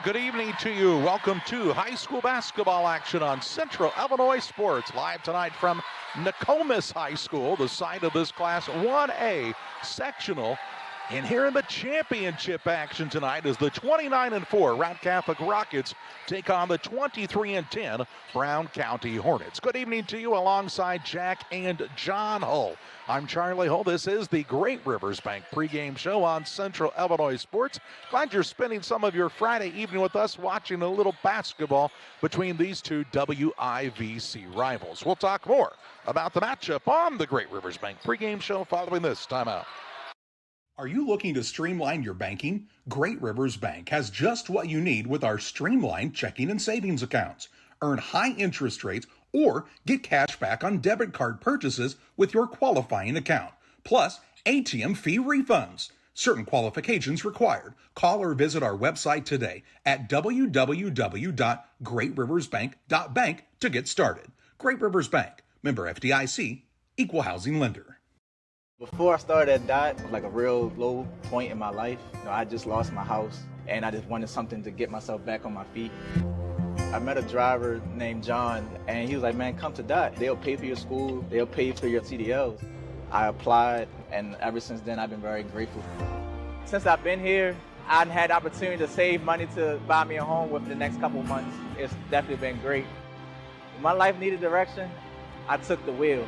good evening to you. Welcome to high school basketball action on Central Illinois Sports. Live tonight from Nokomis High School, the site of this Class 1A sectional. And here in the championship action tonight is the 29-4 Routt Catholic Rockets take on the 23-10 Brown County Hornets. Good evening to you alongside Jack and John Hull. I'm Charlie Hull. This is the Great Rivers Bank pregame show on Central Illinois Sports. Glad you're spending some of your Friday evening with us watching a little basketball between these two WIVC rivals. We'll talk more about the matchup on the Great Rivers Bank pregame show following this timeout. Are you looking to streamline your banking? Great Rivers Bank has just what you need with our streamlined checking and savings accounts. Earn high interest rates or get cash back on debit card purchases with your qualifying account. Plus, ATM fee refunds. Certain qualifications required. Call or visit our website today at www.greatriversbank.bank to get started. Great Rivers Bank, member FDIC, equal housing lender. Before I started at DOT, it was like a real low point in my life. I just lost my house, and I just wanted something to get myself back on my feet. I met a driver named John, and he was like, man, come to DOT. They'll pay for your school. They'll pay for your CDLs. I applied, and ever since then, I've been very grateful. Since I've been here, I've had the opportunity to save money to buy me a home within the next couple of months. It's definitely been great. When my life needed direction, I took the wheel.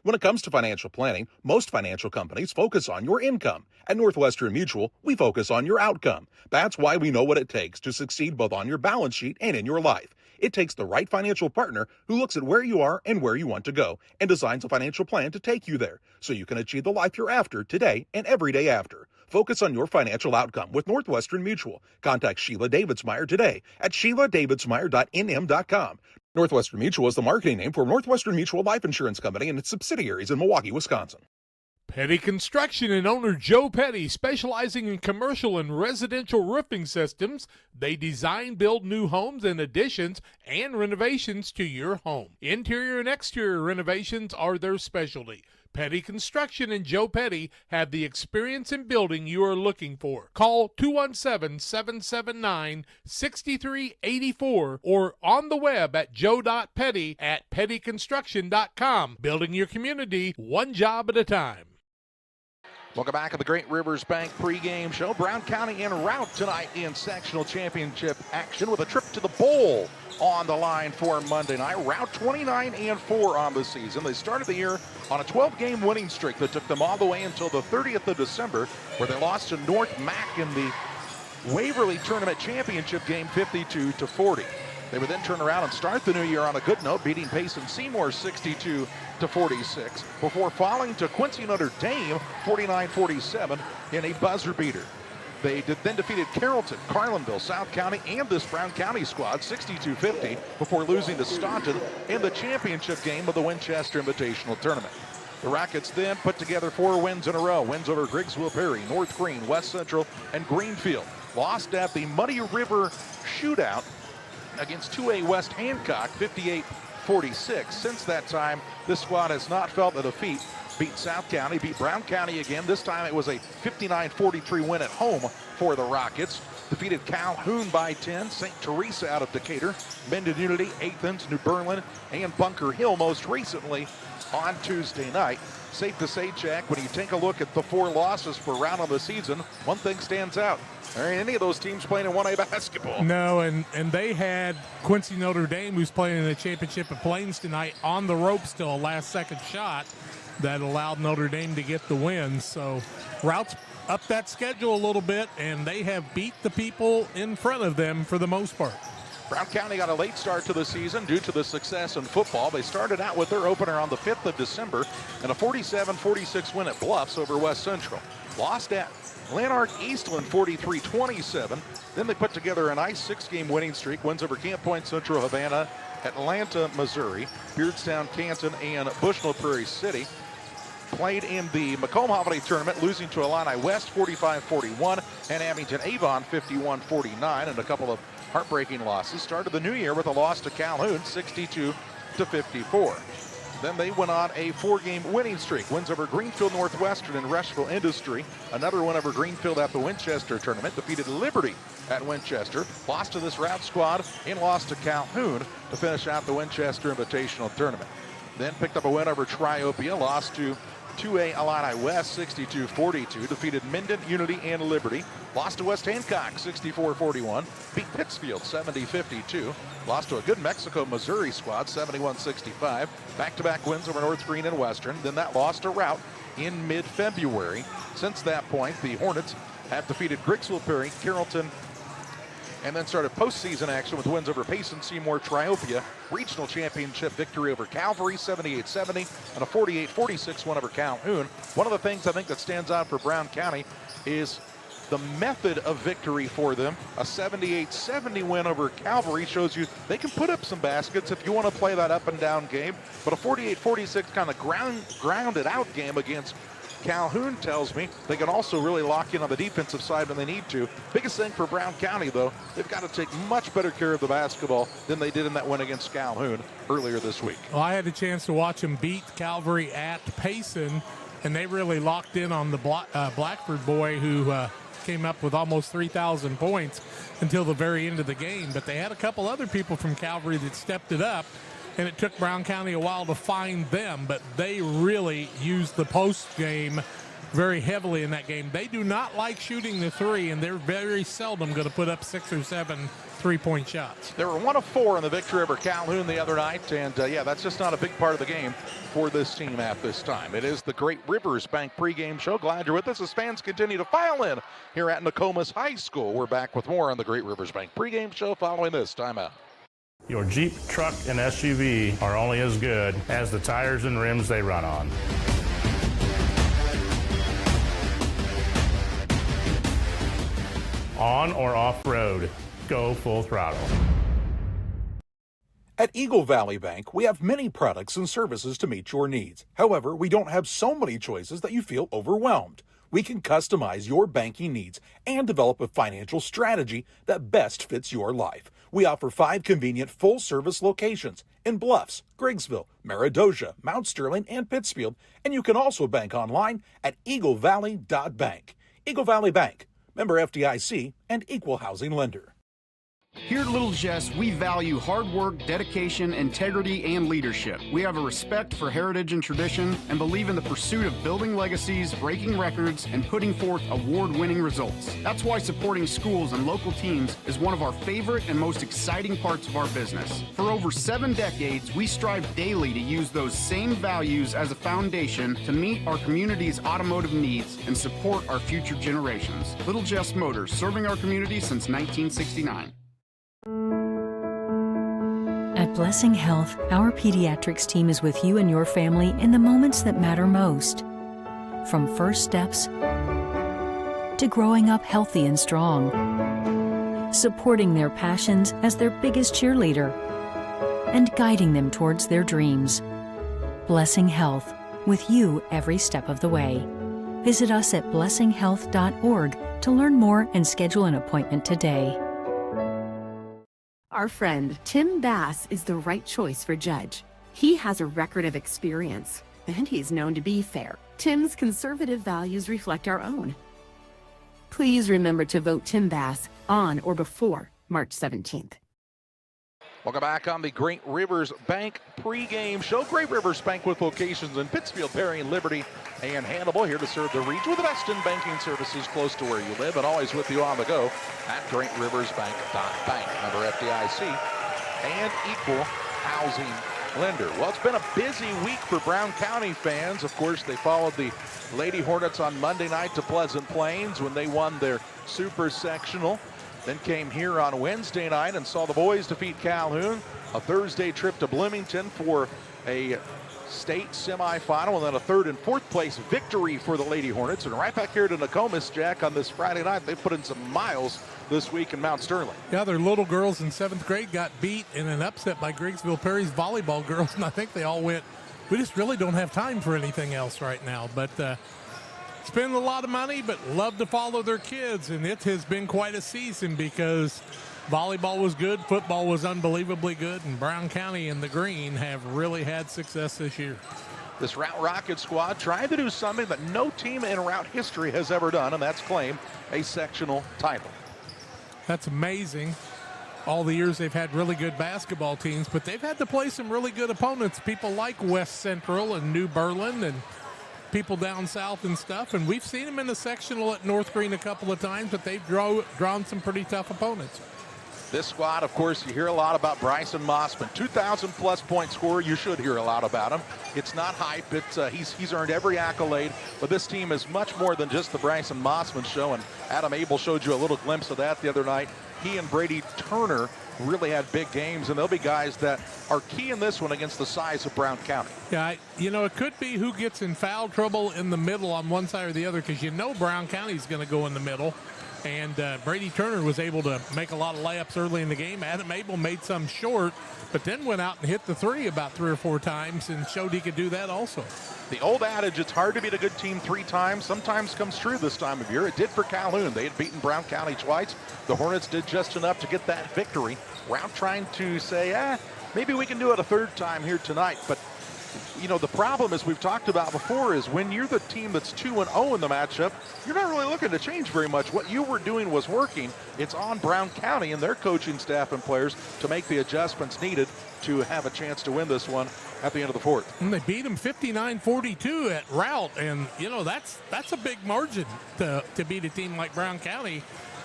When it comes to financial planning, most financial companies focus on your income. At Northwestern Mutual, we focus on your outcome. That's why we know what it takes to succeed both on your balance sheet and in your life. It takes the right financial partner who looks at where you are and where you want to go and designs a financial plan to take you there so you can achieve the life you're after today and every day after. Focus on your financial outcome with Northwestern Mutual. Contact Sheila Davidsmeyer today at SheilaDavidsmeyer.nm.com. Northwestern Mutual is the marketing name for Northwestern Mutual Life Insurance Company and its subsidiaries in Milwaukee, Wisconsin. Petty Construction and owner Joe Petty, specializing in commercial and residential roofing systems. They design, build new homes and additions and renovations to your home. Interior and exterior renovations are their specialty. Petty Construction and Joe Petty have the experience in building you are looking for. Call 217-779-6384 or on the web at joe.petty@pettyconstruction.com. Building your community one job at a time. Welcome back to the Great Rivers Bank pregame show. Brown County en route tonight in sectional championship action with a trip to the bowl on the line for Monday night. Routt 29-4 on the season. They started the year on a 12-game winning streak that took them all the way until the 30th of December, where they lost to North Mac in the Waverly Tournament Championship game 52-40. They would then turn around and start the new year on a good note, beating Payson Seymour 62-46, before falling to Quincy Notre Dame 49-47 in a buzzer beater. They then defeated Carrollton, Carlinville, South County, and this Brown County squad 62-50 before losing to Staunton in the championship game of the Winchester Invitational Tournament. The Rockets then put together 4 wins in a row. Wins over Griggsville Perry, North Green, West Central, and Greenfield. Lost at the Muddy River Shootout against 2A West Hancock, 58-46. Since that time, this squad has not felt a defeat. Beat South County, beat Brown County again. This time it was a 59-43 win at home for the Rockets. Defeated Calhoun by 10, St. Teresa out of Decatur, Mendon Unity, Athens, New Berlin, and Bunker Hill most recently on Tuesday night. Safe to say, Jack, when you take a look at the 4 losses for Routt of the season, one thing stands out. There ain't any of those teams playing in 1A basketball. No, and they had Quincy Notre Dame, who's playing in the championship at Plains tonight, on the ropes till a last-second shot that allowed Notre Dame to get the win. So Rout's up that schedule a little bit, and they have beat the people in front of them for the most part. Brown County got a late start to the season due to the success in football. They started out with their opener on the 5th of December and a 47-46 win at Bluffs over West Central. Lost at Lanark Eastland 43-27. Then they put together a nice 6-game winning streak. Wins over Camp Point, Central Havana, Atlanta, Missouri, Beardstown, Canton, and Bushnell Prairie City. Played in the Macomb Holiday Tournament, losing to Illini West 45-41 and Abington Avon 51-49, and a couple of heartbreaking losses. Started the new year with a loss to Calhoun 62-54. Then they went on a 4-game winning streak. Wins over Greenfield Northwestern and Rushville Industry. Another one over Greenfield at the Winchester tournament. Defeated Liberty at Winchester. Lost to this Routt squad and lost to Calhoun to finish out the Winchester Invitational Tournament. Then picked up a win over Triopia. Lost to 2A Illini West 62-42. Defeated Minden, Unity, and Liberty. Lost to West Hancock 64-41. Beat Pittsfield 70-52. Lost to a good Mexico, Missouri squad 71-65. Back-to-back wins over North Green and Western. Then that loss to Routt in mid-February. Since that point, the Hornets have defeated Grigsville, Perry, Carrollton, and then started postseason action with wins over Payson, Seymour, Triopia, regional championship victory over Calvary 78-70, and a 48-46 win over Calhoun. One of the things I think that stands out for Brown County is the method of victory for them. A 78-70 win over Calvary shows you they can put up some baskets if you want to play that up and down game, but a 48-46 kind of grounded out game against Calhoun tells me they can also really lock in on the defensive side when they need to. Biggest thing for Brown County, though, they've got to take much better care of the basketball than they did in that win against Calhoun earlier this week. Well, I had a chance to watch them beat Calvary at Payson, and they really locked in on the Blackford boy who came up with almost 3,000 points until the very end of the game. But they had a couple other people from Calvary that stepped it up, and it took Brown County a while to find them, but they really used the post game very heavily in that game. They do not like shooting the three, and they're very seldom going to put up 6 or 7 3-point shots. They were 1 of 4 in the victory over Calhoun the other night, and yeah, that's just not a big part of the game for this team at this time. It is the Great Rivers Bank pregame show. Glad you're with us as fans continue to file in here at Nokomis High School. We're back with more on the Great Rivers Bank pregame show following this timeout. Your Jeep, truck, and SUV are only as good as the tires and rims they run on. On or off-road, go full throttle. At Eagle Valley Bank, we have many products and services to meet your needs. However, we don't have so many choices that you feel overwhelmed. We can customize your banking needs and develop a financial strategy that best fits your life. We offer 5 convenient full-service locations in Bluffs, Grigsville, Maridosia, Mount Sterling, and Pittsfield, and you can also bank online at eaglevalley.bank. Eagle Valley Bank, member FDIC, and equal housing lender. Here at Little Jess, we value hard work, dedication, integrity, and leadership. We have a respect for heritage and tradition and believe in the pursuit of building legacies, breaking records, and putting forth award-winning results. That's why supporting schools and local teams is one of our favorite and most exciting parts of our business. For over 7 decades, we strive daily to use those same values as a foundation to meet our community's automotive needs and support our future generations. Little Jess Motors, serving our community since 1969. At Blessing Health, our pediatrics team is with you and your family in the moments that matter most. From first steps to growing up healthy and strong, supporting their passions as their biggest cheerleader, and guiding them towards their dreams. Blessing Health, with you every step of the way. Visit us at blessinghealth.org to learn more and schedule an appointment today. Our friend Tim Bass is the right choice for judge. He has a record of experience, and he's known to be fair. Tim's conservative values reflect our own. Please remember to vote Tim Bass on or before March 17th. Welcome back on the Great Rivers Bank pregame show. Great Rivers Bank with locations in Pittsfield, Perry, Liberty, and Hannibal, here to serve the region with the best in banking services close to where you live and always with you on the go at greatriversbank.bank. Member FDIC and equal housing lender. Well, it's been a busy week for Brown County fans. Of course, they followed the Lady Hornets on Monday night to Pleasant Plains when they won their Super Sectional. Then came here on Wednesday night and saw the boys defeat Calhoun. A Thursday trip to Bloomington for a state semifinal, and then a 3rd and 4th place victory for the Lady Hornets. And right back here to Nokomis, Jack, on this Friday night, they put in some miles this week in Mount Sterling. Yeah, their little girls in 7th grade got beat in an upset by Grigsville Perry's volleyball girls, and I think they all went, we just really don't have time for anything else right now. But spend a lot of money, but love to follow their kids, and it has been quite a season because Volleyball was good. Football was unbelievably good. And Brown County and the Green have really had success this year. This Routt Rocket squad trying to do something that no team in Routt history has ever done, and that's claim a sectional title. That's amazing. All the years they've had really good basketball teams, but they've had to play some really good opponents, people like West Central and New Berlin and people down south and stuff. And we've seen them in the sectional at North Green a couple of times, but they've drawn some pretty tough opponents. This squad, of course, you hear a lot about Bryson Mossman, 2,000-plus point scorer. You should hear a lot about him. It's not hype. He's earned every accolade, but this team is much more than just the Bryson Mossman show, and Adam Abel showed you a little glimpse of that the other night. He and Brady Turner really had big games, and they'll be guys that are key in this one against the size of Brown County. Yeah, it could be who gets in foul trouble in the middle on one side or the other, because Brown County's going to go in the middle. And Brady Turner was able to make a lot of layups early in the game. Adam Abel made some short, but then went out and hit the three about 3 or 4 times and showed he could do that also. The old adage, it's hard to beat a good team 3 times, sometimes comes true this time of year. It did for Calhoun. They had beaten Brown County twice. The Hornets did just enough to get that victory. Routt trying to say, maybe we can do it a 3rd time here tonight. But, the problem, as we've talked about before, is when you're the team that's 2-0 in the matchup, you're not really looking to change very much. What you were doing was working. It's on Brown County and their coaching staff and players to make the adjustments needed to have a chance to win this one at the end of the 4th. And they beat them 59-42 at Routt, and that's a big margin to beat a team like Brown County.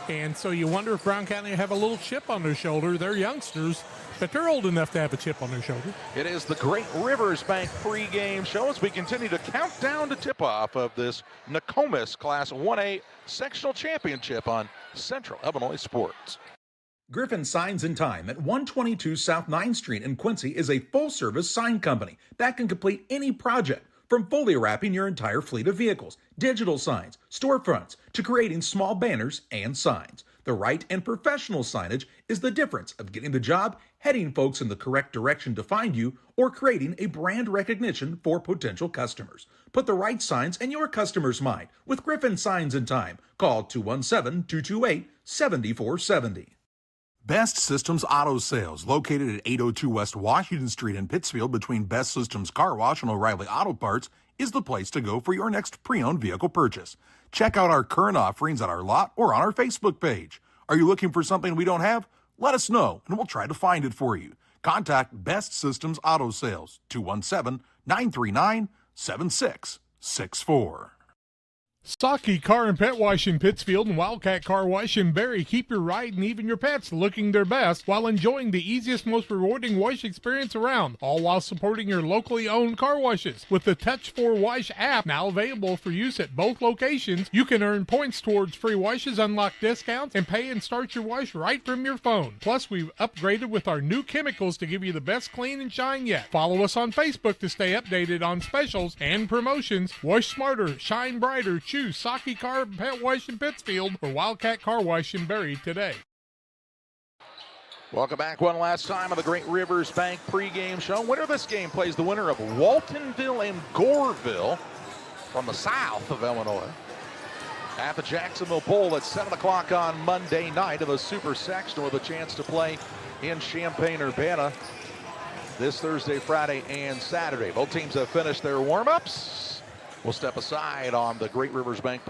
And so you wonder if Brown County have a little chip on their shoulder. They're youngsters, but they're old enough to have a chip on their shoulder. It is the Great Rivers Bank pregame show as we continue to count down to tip-off of this Nokomis Class 1A Sectional Championship on Central Illinois Sports. Griffin Signs and Time at 122 South 9th Street in Quincy is a full-service sign company that can complete any project, from fully wrapping your entire fleet of vehicles, digital signs, storefronts, to creating small banners and signs. The right and professional signage is the difference of getting the job, heading folks in the correct direction to find you, or creating a brand recognition for potential customers. Put the right signs in your customer's mind with Griffin Signs and Time. Call 217-228-7470. Best Systems Auto Sales, located at 802 West Washington Street in Pittsfield between Best Systems Car Wash and O'Reilly Auto Parts, is the place to go for your next pre-owned vehicle purchase. Check out our current offerings at our lot or on our Facebook page. Are you looking for something we don't have? Let us know, and we'll try to find it for you. Contact Best Systems Auto Sales, 217-939-7664. Saki Car and Pet Wash in Pittsfield and Wildcat Car Wash in Barry keep your ride and even your pets looking their best while enjoying the easiest, most rewarding wash experience around, all while supporting your locally owned car washes. With the Touch 4 Wash app now available for use at both locations, you can earn points towards free washes, unlock discounts, and pay and start your wash right from your phone. Plus, we've upgraded with our new chemicals to give you the best clean and shine yet. Follow us on Facebook to stay updated on specials and promotions. Wash smarter, shine brighter. Choose Saki Car and Pet Wash in Pittsfield or Wildcat Car Wash in Barry today. Welcome back one last time on the Great Rivers Bank pregame show. Winner of this game plays the winner of Waltonville and Goreville from the south of Illinois at the Jacksonville Bowl at 7 o'clock on Monday night of a Super Sectional with a chance to play in Champaign-Urbana this Thursday, Friday, and Saturday. Both teams have finished their warm-ups. We'll step aside on the Great Rivers Bank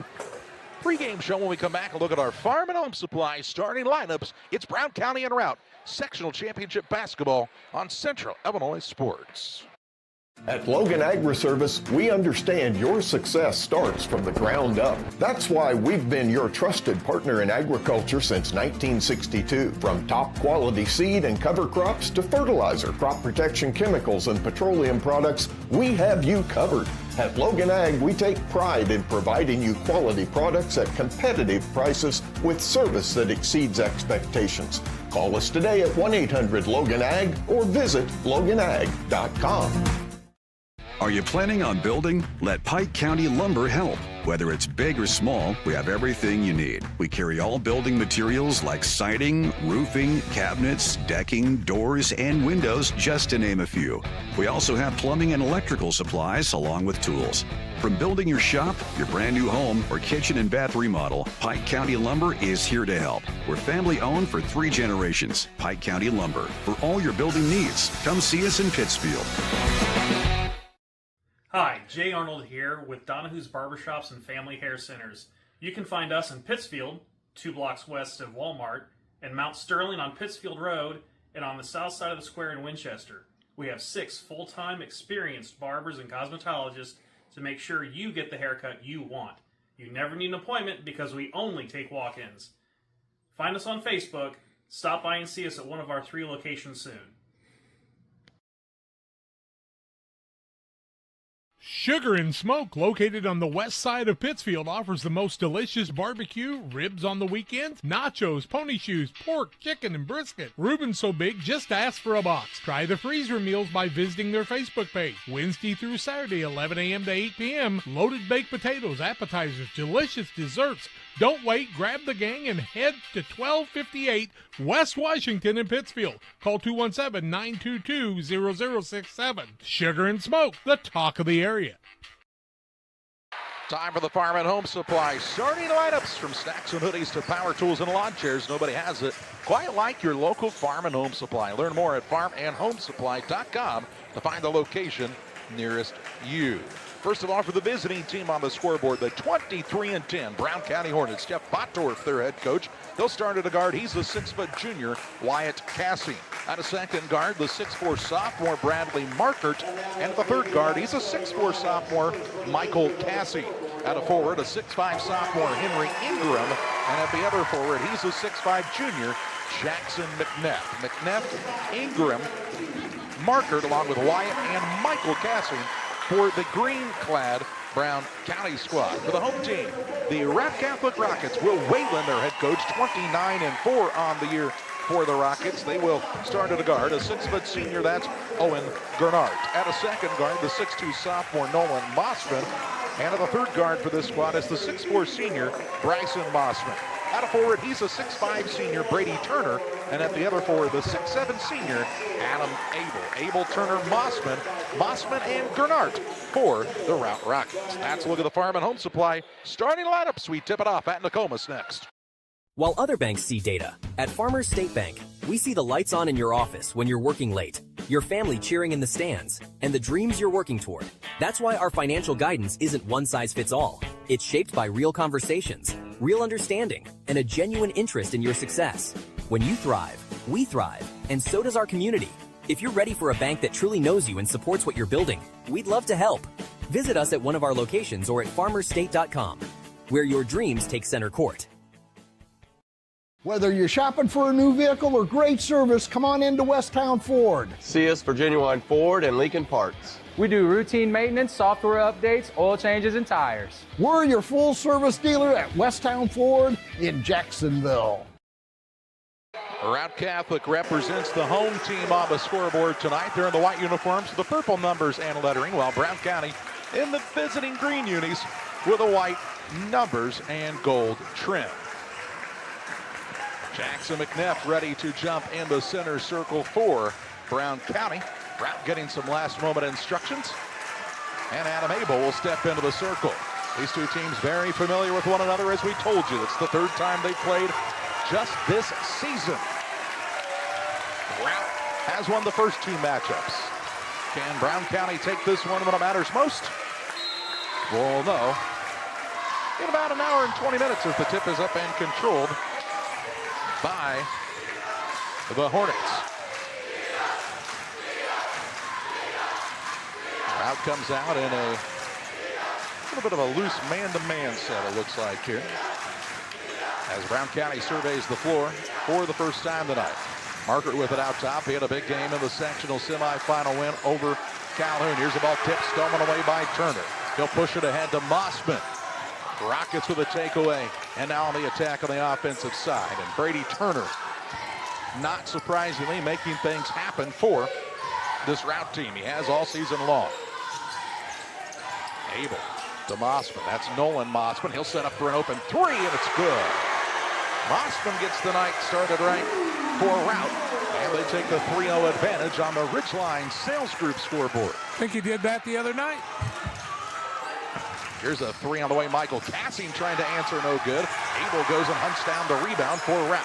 pregame show when we come back and look at our Farm and Home Supply starting lineups. It's Brown County and Routt Sectional Championship Basketball on Central Illinois Sports. At Logan Agri-Service, we understand your success starts from the ground up. That's why we've been your trusted partner in agriculture since 1962. From top quality seed and cover crops to fertilizer, crop protection chemicals, and petroleum products, we have you covered. At Logan Ag, we take pride in providing you quality products at competitive prices with service that exceeds expectations. Call us today at 1-800-LOGAN-AG or visit loganag.com. Are you planning on building? Let Pike County Lumber help. Whether it's big or small, we have everything you need. We carry all building materials like siding, roofing, cabinets, decking, doors, and windows, just to name a few. We also have plumbing and electrical supplies along with tools. From building your shop, your brand new home, or kitchen and bath remodel, Pike County Lumber is here to help. We're family owned for 3 generations. Pike County Lumber. For all your building needs, come see us in Pittsfield. Hi, Jay Arnold here with Donahue's Barbershops and Family Hair Centers. You can find us in Pittsfield, 2 blocks west of Walmart, and Mount Sterling on Pittsfield Road, and on the south side of the square in Winchester. We have 6 full-time experienced barbers and cosmetologists to make sure you get the haircut you want. You never need an appointment because we only take walk-ins. Find us on Facebook. Stop by and see us at one of our 3 locations soon. Sugar and Smoke, located on the west side of Pittsfield, offers the most delicious barbecue, ribs on the weekends, nachos, pony shoes, pork, chicken, and brisket. Reuben's so big, just ask for a box. Try the freezer meals by visiting their Facebook page. Wednesday through Saturday, 11 a.m. to 8 p.m. Loaded baked potatoes, appetizers, delicious desserts. Don't wait, grab the gang and head to 1258 West Washington in Pittsfield. Call 217-922-0067. Sugar and Smoke, the talk of the area. Time for the Farm and Home Supply. Starting lineups from snacks and hoodies to power tools and lawn chairs. Nobody has it quite like your local Farm and Home Supply. Learn more at farmandhomesupply.com to find the location nearest you. First of all, for the visiting team on the scoreboard, the 23-10 Brown County Hornets. Jeff Bottorff, their head coach. They'll start at a guard. He's the 6-foot junior, Wyatt Cassie. At a second guard, the 6'4 sophomore, Bradley Markert. And at the third guard, he's a 6'4 sophomore, Michael Cassie. At a forward, a 6'5 sophomore, Henry Ingram. And at the other forward, he's a 6'5 junior, Jackson McNeff. McNeff, Ingram, Markert, along with Wyatt and Michaal Cassie, for the green-clad Brown County squad. For the home team, the Routt Catholic Rockets. Will Whalen, their head coach, 29-4 on the year for the Rockets. They will start at a guard, a 6-foot senior, that's Owen Gernhardt. At a second guard, the 6'2 sophomore, Nolan Mossman. And at the third guard for this squad is the 6'4 senior, Bryson Mossman. At a forward, he's a 6'5 senior, Brady Turner. And at the other forward, the 6'7 senior, Adam Abel. Abel, Turner, Mossman, and Gernhardt for the Routt Rockets. That's a look at the Farm and Home Supply starting lineups. We tip it off at Nokomis next. While other banks see data, at Farmers State Bank, we see the lights on in your office when you're working late, your family cheering in the stands, and the dreams you're working toward. That's why our financial guidance isn't one size fits all. It's shaped by real conversations, real understanding, and a genuine interest in your success. When you thrive, we thrive, and so does our community. If you're ready for a bank that truly knows you and supports what you're building, we'd love to help. Visit us at one of our locations or at farmerstate.com, where your dreams take center court. Whether you're shopping for a new vehicle or great service, come on into Westtown Ford. See us for genuine Ford and Lincoln parts. We do routine maintenance, software updates, oil changes, and tires. We're your full-service dealer at Westtown Ford in Jacksonville. Routt Catholic represents the home team on the scoreboard tonight. They're in the white uniforms with the purple numbers and lettering, while Brown County in the visiting green unis with the white numbers and gold trim. Jackson McNeff ready to jump in the center circle for Brown County. Routt getting some last-moment instructions. And Adam Abel will step into the circle. These two teams very familiar with one another, as we told you. It's the third time they played just this season. Routt has won the first 2 matchups. Can Brown County take this one when it matters most? We'll know in about an hour and 20 minutes as the tip is up and controlled by the Hornets. Routt comes out in a little bit of a loose man-to-man set, it looks like here, as Brown County surveys the floor for the first time tonight. Markert with it out top. He had a big game in the sectional semifinal win over Calhoun. Here's the ball tipped, stolen away by Turner. He'll push it ahead to Mossman. Rockets with a takeaway, and now on the attack on the offensive side. And Brady Turner, not surprisingly, making things happen for this Routt team. He has all season long. Abel to Mossman. That's Nolan Mossman. He'll set up for an open three, and it's good. Mossman gets the night started right for Routt, and they take the 3-0 advantage on the Ridgeline Sales Group scoreboard. I think he did that the other night. Here's a three on the way. Michael Cassing trying to answer, no good. Abel goes and hunts down the rebound for Routt.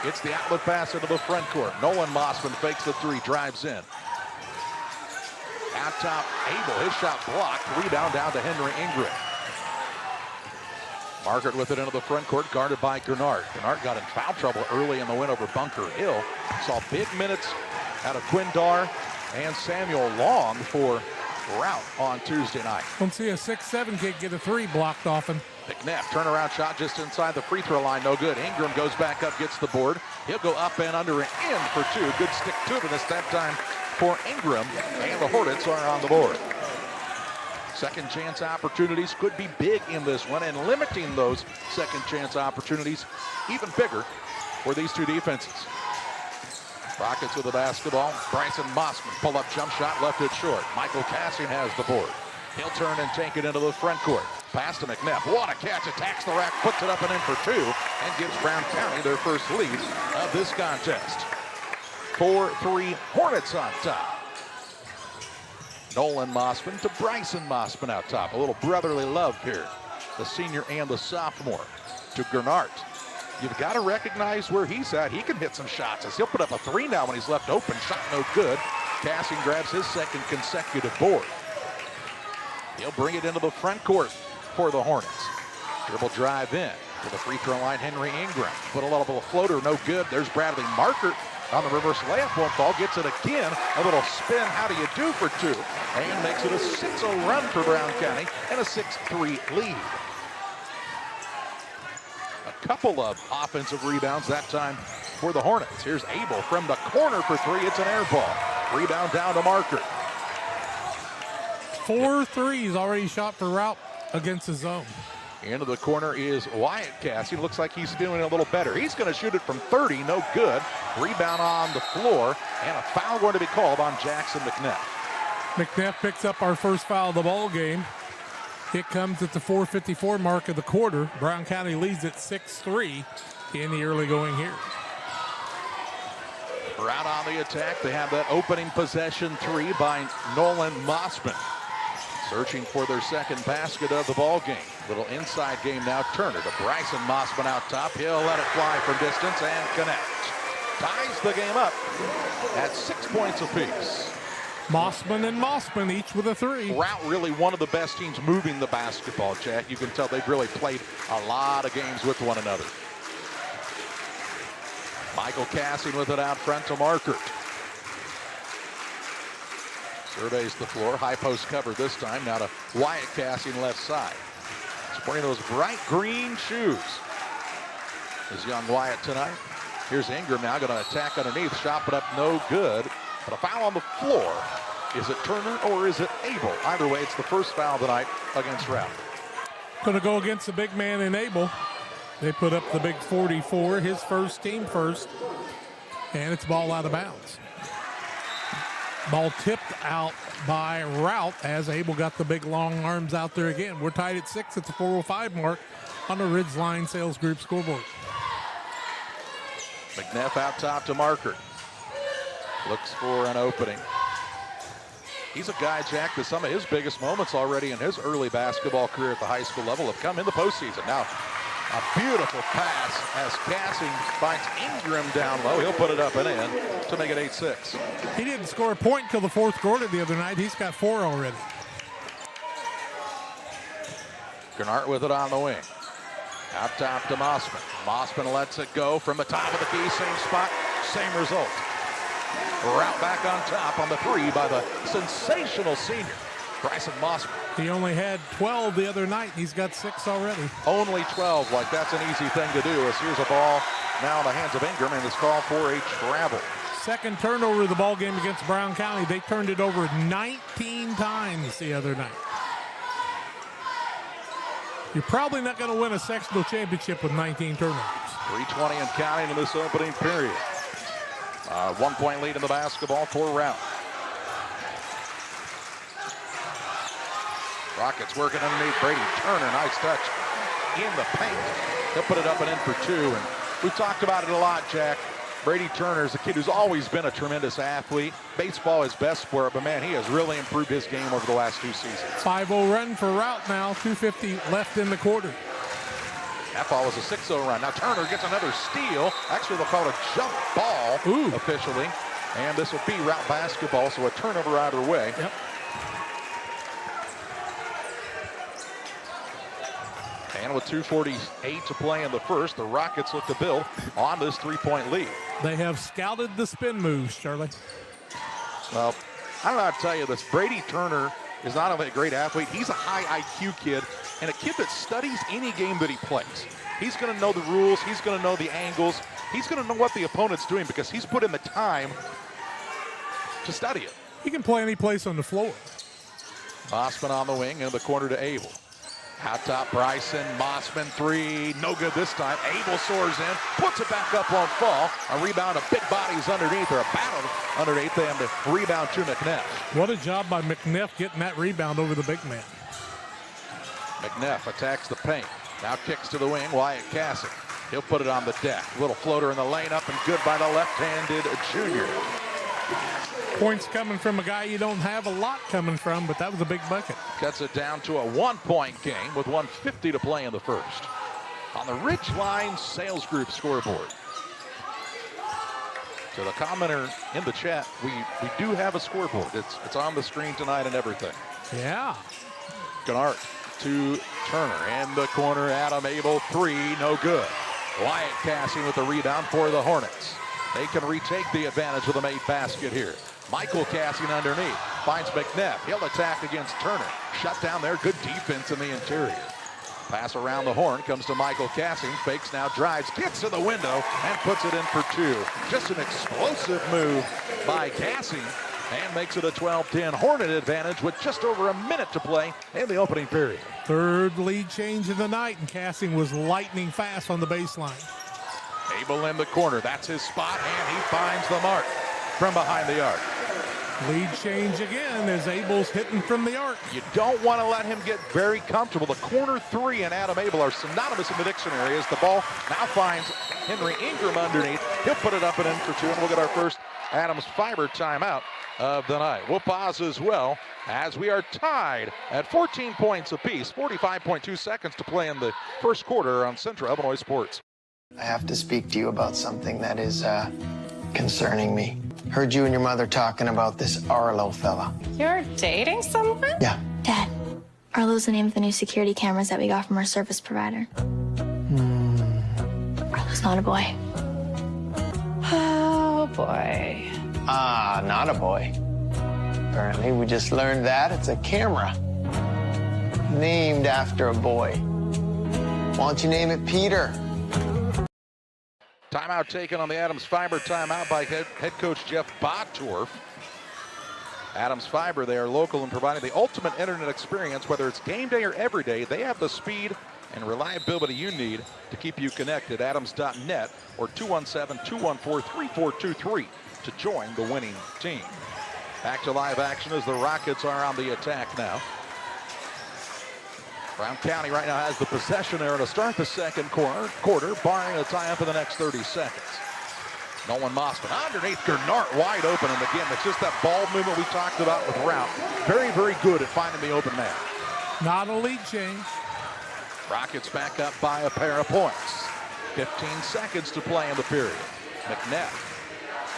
It's the outlet pass into the front court. Nolan Mossman fakes the three, drives in. Out top, Abel, his shot blocked. Rebound down to Henry Ingram. Margaret with it into the front court, guarded by Gernard. Gernard got in foul trouble early in the win over Bunker Hill. Saw big minutes out of Quindar and Samuel Long for Routt on Tuesday night. Don't see a 6'7" kid get a three blocked often. McNeff, turnaround shot just inside the free throw line, no good. Ingram goes back up, gets the board. He'll go up and under and in for two. Good stick to this that time for Ingram, and the Hornets are on the board. Second chance opportunities could be big in this one, and limiting those second chance opportunities even bigger for these two defenses. Rockets with the basketball. Bryson Mossman, pull-up jump shot, left it short. Michael Cassing has the board. He'll turn and take it into the front court. Pass to McNeff. What a catch. Attacks the rack, puts it up and in for two, and gives Brown County their first lead of this contest. 4-3 Hornets on top. Nolan Mossman to Bryson Mossman out top. A little brotherly love here. The senior and the sophomore to Gernard. You've got to recognize where he's at. He can hit some shots as he'll put up a three now when he's left open. Shot no good. Cassing grabs his second consecutive board. He'll bring it into the front court for the Hornets. Dribble drive in to the free throw line. Henry Ingram put a little floater, no good. There's Bradley Markert on the reverse layup, won't fall. Gets it again. A little spin. How do you do for two? And makes it a 6-0 run for Brown County and a 6-3 lead. A couple of offensive rebounds that time for the Hornets. Here's Abel from the corner for three. It's an air ball. Rebound down to Markert. 4 threes already shot for Routt against the zone. Into the corner is Wyatt Cassing. Looks like he's feeling a little better. He's going to shoot it from 30, no good. Rebound on the floor, and a foul going to be called on Jackson McNeff. McNeff picks up our first foul of the ball game. It comes at the 4:54 mark of the quarter. Brown County leads at 6-3 in the early going here. Routt on the attack. They have that opening possession three by Nolan Mossman. Searching for their second basket of the ball game. Little inside game now. Turner to Bryson Mossman out top. He'll let it fly from distance and connect. Ties the game up at 6 points apiece. Mossman and Mossman each with a three. Routt really one of the best teams moving the basketball, Jack. You can tell they've really played a lot of games with one another. Michael Cassing with it out front to Markert. Surveys the floor. High post cover this time. Now to Wyatt Cassing left side. He's wearing those bright green shoes. Is young Wyatt tonight. Here's Ingram now going to attack underneath. Shot it up, no good. But a foul on the floor. Is it Turner or is it Abel? Either way, it's the first foul tonight against Routt. Going to go against the big man in Abel. They put up the big 44, his first, team first. And it's ball out of bounds. Ball tipped out by Routt as Abel got the big long arms out there again. We're tied at 6 at the 4:05 mark on the Ridgeline Sales Group scoreboard. McNeff out top to Markert. Looks for an opening. He's a guy, Jack, that some of his biggest moments already in his early basketball career at the high school level have come in the postseason. Now, a beautiful pass as Cassing finds Ingram down low. He'll put it up and in to make it 8-6. He didn't score a point until the fourth quarter the other night. He's got 4 already. Gernard with it on the wing. Out top to Mossman. Mossman lets it go from the top of the key. Same spot, same result. Routt back on top on the three by the sensational senior, Bryson Mossman. He only had 12 the other night. He's got 6 already. Only 12, like that's an easy thing to do. As here's a ball now in the hands of Ingram, and it's called for a travel. Second turnover of the ball game against Brown County. They turned it over 19 times the other night. You're probably not going to win a sectional championship with 19 turnovers. 3:20 and counting in this opening period. 1 point lead in the basketball for Routt. Rockets working underneath Brady Turner. Nice touch in the paint. He'll put it up and in for two. And we've talked about it a lot, Jack. Brady Turner is a kid who's always been a tremendous athlete. Baseball is best sport, but man, he has really improved his game over the last 2 seasons. 5-0 run for Routt now, 2:50 left in the quarter. That ball was a 6-0 run. Now Turner gets another steal. Actually, they'll call it a jump ball officially. And this will be Routt basketball, so a turnover either way. Yep. And with 2:48 to play in the first, the Rockets look to build on this 3-point lead. They have scouted the spin moves, Charlie. Well, I don't know how to tell you this. Brady Turner is not only a great athlete, he's a high IQ kid and a kid that studies any game that he plays. He's going to know the rules. He's going to know the angles. He's going to know what the opponent's doing because he's put in the time to study it. He can play any place on the floor. Mossman on the wing in the corner to Abel. Out top, Bryson, Mossman three, no good this time. Abel soars in, puts it back up, won't fall. A rebound of big bodies underneath, or a battle underneath them to rebound to McNeff. What a job by McNeff getting that rebound over the big man. McNeff attacks the paint, now kicks to the wing, Wyatt Cassick. He'll put it on the deck. Little floater in the lane, up and good by the left-handed junior. Points coming from a guy you don't have a lot coming from, but that was a big bucket. Cuts it down to a 1-point game with 1:50 to play in the first. On the Ridgeline Sales Group scoreboard. To the commenter in the chat, we do have a scoreboard. It's on the screen tonight and everything. Yeah. Gennard to Turner in the corner. Adam Abel three, no good. Wyatt Cassie with the rebound for the Hornets. They can retake the advantage with a made basket here. Michael Cassian underneath, finds McNeff. He'll attack against Turner. Shut down there, good defense in the interior. Pass around the horn, comes to Michael Cassian. Fakes now, drives, gets to the window, and puts it in for two. Just an explosive move by Cassian, and makes it a 12-10 Hornet advantage with just over a minute to play in the opening period. Third lead change of the night, and Cassian was lightning fast on the baseline. Abel in the corner, that's his spot, and he finds the mark from behind the arc. Lead change again as Abel's hitting from the arc. You don't want to let him get very comfortable. The corner three and Adam Abel are synonymous in the dictionary as the ball now finds Henry Ingram underneath. He'll put it up and in for two, and we'll get our first Adams Fiber timeout of the night. We'll pause as well as we are tied at 14 points apiece. 45.2 seconds to play in the first quarter on Central Illinois Sports. I have to speak to you about something that is concerning me. Heard you and your mother talking about this Arlo fella. You're dating someone? Yeah. Dad, Arlo's the name of the new security cameras that we got from our service provider. Arlo's not a boy. Oh, boy. Ah, not a boy. Apparently, we just learned that it's a camera named after a boy. Why don't you name it Peter? Timeout taken on the Adams Fiber timeout by head coach Jeff Bottorff. Adams Fiber, they are local and providing the ultimate internet experience, whether it's game day or every day. They have the speed and reliability you need to keep you connected. Adams.net or 217-214-3423 to join the winning team. Back to live action as the Rockets are on the attack now. Brown County right now has the possession there to start the second quarter, barring a tie-up in the next 30 seconds. Nolan Mossman underneath Gennard, wide open, and again, it's just that ball movement we talked about with Routt. Very, very good at finding the open man. Not a lead change. Rockets back up by a pair of points. 15 seconds to play in the period. McNeff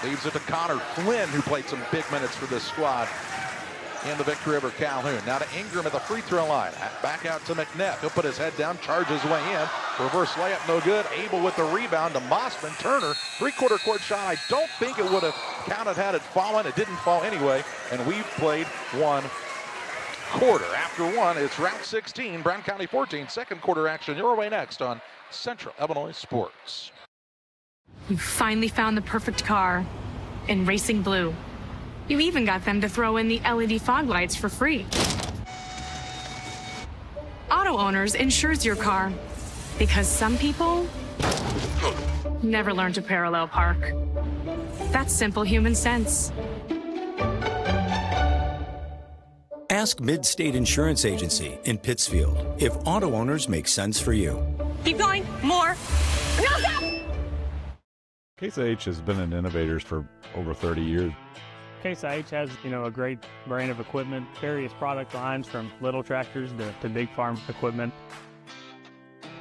leaves it to Connor Flynn, who played some big minutes for this squad in the Victory over Calhoun. Now to Ingram at the free throw line. Back out to McNeff. He'll put his head down, charges way in. Reverse layup, no good. Abel with the rebound to Mossman. Turner, three-quarter court shot. I don't think it would have counted had it fallen. It didn't fall anyway, and we've played one quarter. After one, it's Routt 16, Brown County 14. Second quarter action your way next on Central Illinois Sports. You finally found the perfect car in racing blue. You even got them to throw in the LED fog lights for free. Auto Owners insures your car because some people never learn to parallel park. That's simple human sense. Ask Mid-State Insurance Agency in Pittsfield if auto owners make sense for you. Keep going. More. No, stop! Case IH has been in Innovators for over 30 years. Case IH has, a great brand of equipment, various product lines from little tractors to big farm equipment.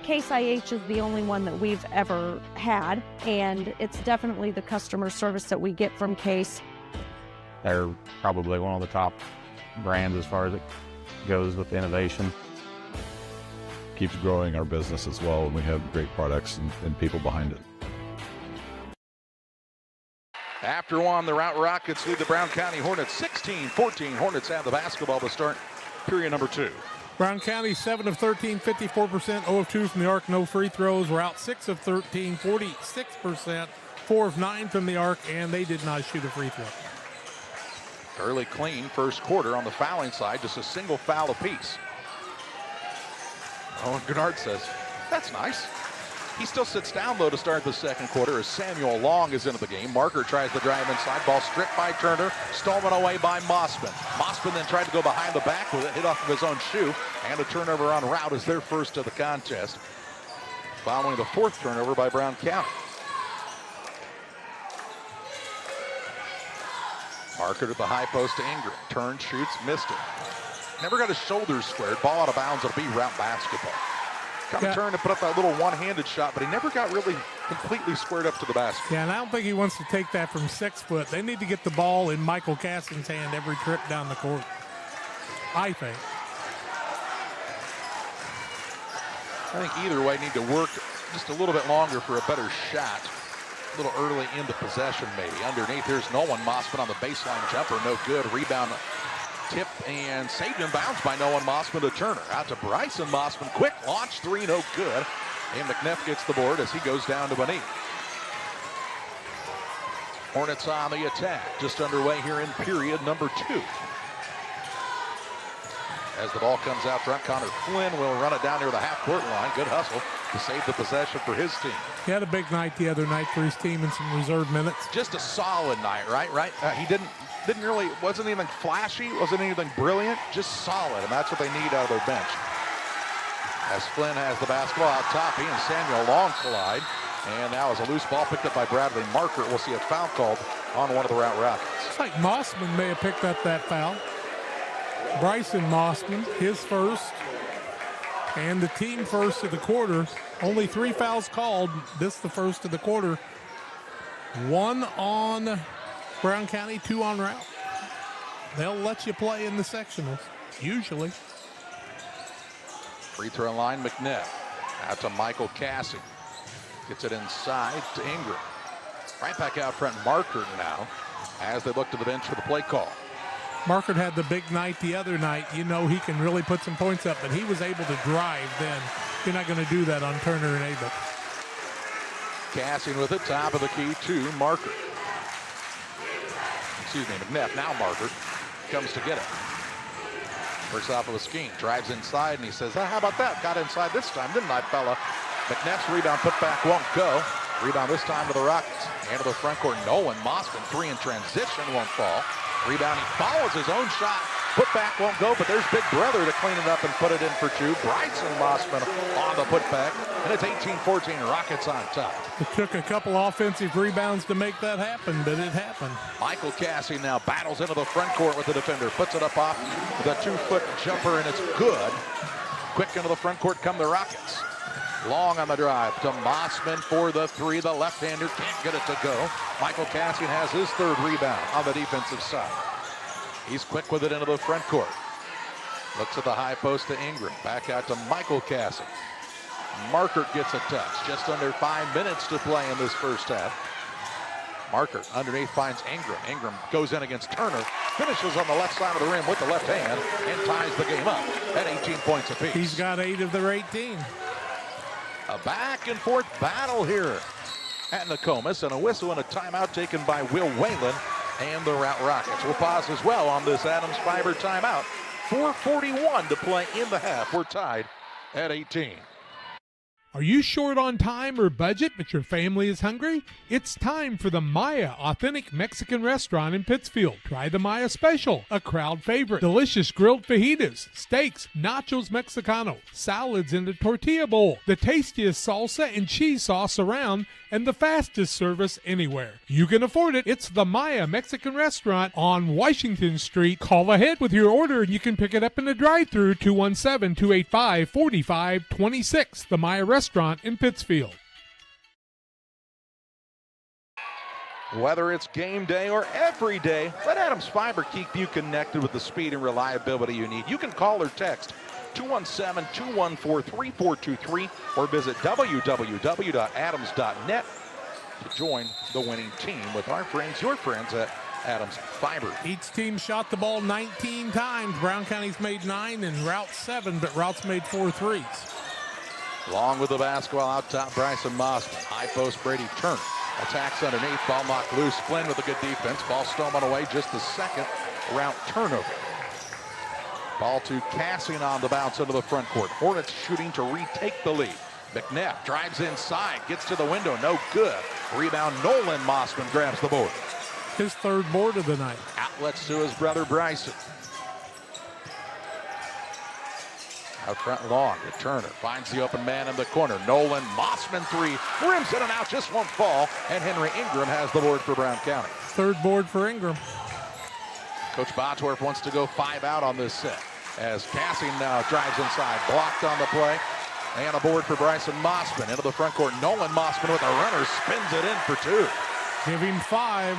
Case IH is the only one that we've ever had, and it's definitely the customer service that we get from Case. They're probably one of the top brands as far as it goes with innovation. Keeps growing our business as well, and we have great products and people behind it. After one, the Routt Rockets lead the Brown County Hornets 16-14. Hornets have the basketball to start period number 2. Brown County 7 of 13, 54%, 0 of 2 from the arc, no free throws. Routt 6 of 13, 46%, 4 of 9 from the arc, and they did not shoot a free throw. Early clean first quarter on the fouling side, just a single foul apiece. Owen Gennard says, that's nice. He still sits down, though, to start the second quarter as Samuel Long is into the game. Marker tries to drive inside. Ball stripped by Turner. Stolen away by Mossman. Mossman then tried to go behind the back with it. Hit off of his own shoe. And a turnover on Routt is their first of the contest. Following the fourth turnover by Brown County. Marker to the high post to Ingram. Turns, shoots, missed it. Never got his shoulders squared. Ball out of bounds. It'll be Routt basketball. Turned to put up that little one-handed shot, but he never got really completely squared up to the basket. Yeah, and I don't think he wants to take that from 6 foot. They need to get the ball in Michael Cassin's hand every trip down the court, I think. I think either way need to work just a little bit longer for a better shot. A little early into possession maybe. Underneath, here's no one. Mossman on the baseline jumper, no good. Rebound tip and saved in bounds by Noah Mossman to Turner. Out to Bryson Mossman. Quick launch three, no good. And McNeff gets the board as he goes down to beneath. Hornets on the attack. Just underway here in period number 2. As the ball comes out front, Connor Flynn will run it down near the half-court line. Good hustle to save the possession for his team. He had a big night the other night for his team in some reserve minutes. Just a solid night, right? He didn't really, wasn't anything flashy, wasn't anything brilliant, just solid, and that's what they need out of their bench. As Flynn has the basketball out top, he and Samuel Long collide, and now as a loose ball picked up by Bradley Marker, we'll see a foul called on one of the Routt Rockets. It's like Mossman may have picked up that foul. Bryson Mossman, his first, and the team first of the quarter. Only 3 fouls called. This the first of the quarter. 1 on Brown County, 2 on Routt. They'll let you play in the sectionals, usually. Free throw line, McNeff. Out to Michael Cassie. Gets it inside to Ingram. Right back out front, Marker now, as they look to the bench for the play call. Marker had the big night the other night. You know he can really put some points up, but he was able to drive then. You're not going to do that on Turner and Abel. Cassie with it, top of the key to Marker. Excuse me, McNeff, now Marker comes to get it. Works off of a scheme, drives inside, and he says, how about that? Got inside this time, didn't I, fella? McNeff's rebound put back won't go. Rebound this time to the Rockets. And to the front court, Nolan Mossman, 3 in transition, won't fall. Rebound, he follows his own shot. Put back won't go, but there's Big Brother to clean it up and put it in for 2. Bryson Mossman on the putback, and it's 18-14, Rockets on top. It took a couple offensive rebounds to make that happen, but it happened. Michael Cassie now battles into the front court with the defender, puts it up off with a 2-foot jumper, and it's good. Quick into the front court come the Rockets. Long on the drive to Mossman for the 3. The left-hander can't get it to go. Michael Cassie has his 3rd rebound on the defensive side. He's quick with it into the front court. Looks at the high post to Ingram. Back out to Michael Cassie. Marker gets a touch. Just under 5 minutes to play in this first half. Marker underneath finds Ingram. Ingram goes in against Turner. Finishes on the left side of the rim with the left hand and ties the game up at 18 points apiece. He's got 8 of their 18. A back and forth battle here at Nokomis, and a whistle and a timeout taken by Will Whalen and the Routt Rockets. We'll pause as well on this Adams Fiber timeout. 4:41 to play in the half. We're tied at 18. Are you short on time or budget, but your family is hungry? It's time for the Maya Authentic Mexican Restaurant in Pittsfield. Try the Maya Special, a crowd favorite. Delicious grilled fajitas, steaks, nachos Mexicano, salads in a tortilla bowl, the tastiest salsa and cheese sauce around, and the fastest service anywhere. You can afford it. It's the Maya Mexican Restaurant on Washington Street. Call ahead with your order and you can pick it up in the drive-thru, 217-285-4526. The Maya Restaurant in Pittsfield. Whether it's game day or every day, let Adams Fiber keep you connected with the speed and reliability you need. You can call or text 217-214-3423 or visit www.adams.net to join the winning team with our friends, your friends at Adams Fiber. Each team shot the ball 19 times. Brown County's made 9 and Routt 7, but Rout's made 4 threes. Long with the basketball out top, Bryson Mossman. High post, Brady Turner. Attacks underneath, ball knocked loose. Flynn with a good defense. Ball stolen away, just the second Routt turnover. Ball to Cassian on the bounce into the front court. Hornets shooting to retake the lead. McNeff drives inside, gets to the window, no good. Rebound, Nolan Mossman grabs the board. His third board of the night. Outlets to his brother Bryson. Out front Long to Turner. Finds the open man in the corner. Nolan Mossman 3. Rims in and out, just won't fall. And Henry Ingram has the board for Brown County. Third board for Ingram. Coach Bosworth wants to go 5 out on this set. As Cassian now drives inside. Blocked on the play. And a board for Bryson Mossman. Into the front court. Nolan Mossman with a runner. Spins it in for 2. Give him 5.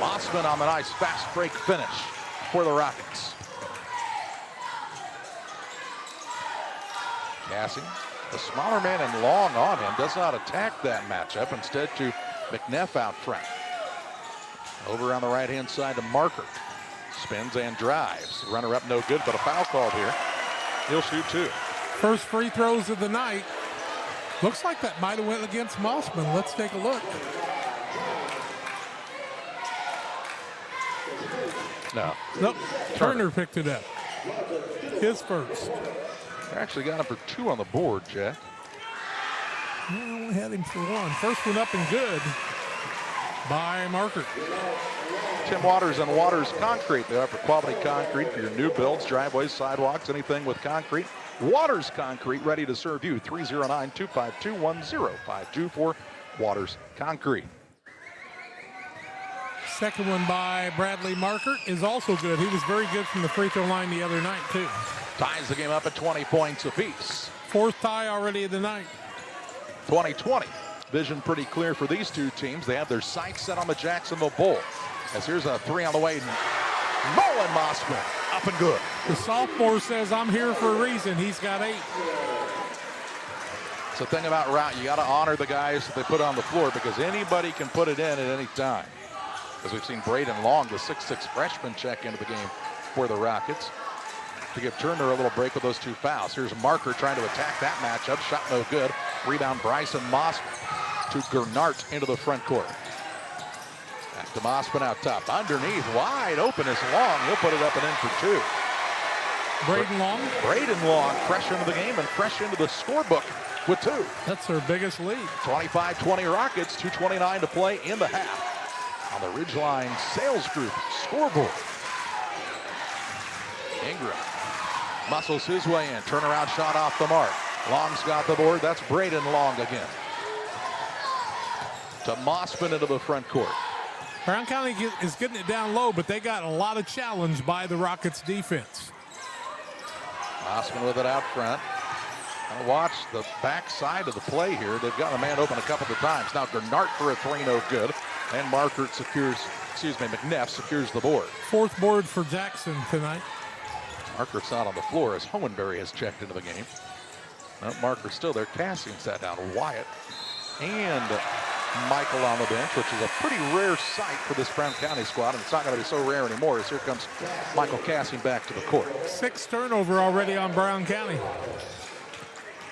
Mossman on the nice fast break finish for the Rockets. Cassian, the smaller man and long on him, does not attack that matchup. Instead to McNeff out front. Over on the right-hand side to Marker. Spins and drives. Runner-up no good, but a foul called here. He'll shoot 2. First free throws of the night. Looks like that might have went against Mossman. Let's take a look. No. Nope. Turner picked it up. His first. They actually got him for 2 on the board, Jack. I only had him for 1. First one up and good by Marker. Tim Waters and Waters Concrete. They offer quality concrete for your new builds, driveways, sidewalks, anything with concrete. Waters Concrete, ready to serve you. 309-252-1052 for Waters Concrete. Second one by Bradley Marker is also good. He was very good from the free throw line the other night, too. Ties the game up at 20 points apiece. Fourth tie already of the night. 2020. Vision pretty clear for these two teams. They have their sights set on the Jacksonville Bowl. As here's a 3 on the way. Nolan Mossman up and good. The sophomore says, I'm here for a reason. He's got 8. It's the thing about Routt. You got to honor the guys that they put on the floor because anybody can put it in at any time. As we've seen Braden Long, the 6'6 freshman, check into the game for the Rockets. To give Turner a little break with those 2 fouls. Here's Marker trying to attack that matchup. Shot no good. Rebound Bryson Mossman to Gernart into the front court. Back to Mossman out top. Underneath, wide open is Long. He'll put it up and in for 2. Braden Long? Braden Long fresh into the game and fresh into the scorebook with 2. That's their biggest lead. 25-20 Rockets, 2:29 to play in the half. On the Ridgeline Sales Group scoreboard. Ingram muscles his way in. Turnaround shot off the mark. Long's got the board. That's Braden Long again. To Mossman into the front court. Brown County is getting it down low, but they got a lot of challenge by the Rockets defense. Mossman with it out front. Now watch the backside of the play here. They've got a man open a couple of times. Now Gernart for a 3, no good. And Marker secures, McNeff secures the board. Fourth board for Jackson tonight. Marker's not on the floor as Hohenberry has checked into the game. No, Marker's still there. Cassian sat down. Wyatt and Michael on the bench, which is a pretty rare sight for this Brown County squad, and it's not going to be so rare anymore as here comes Michael Cassian back to the court. 6 turnover already on Brown County.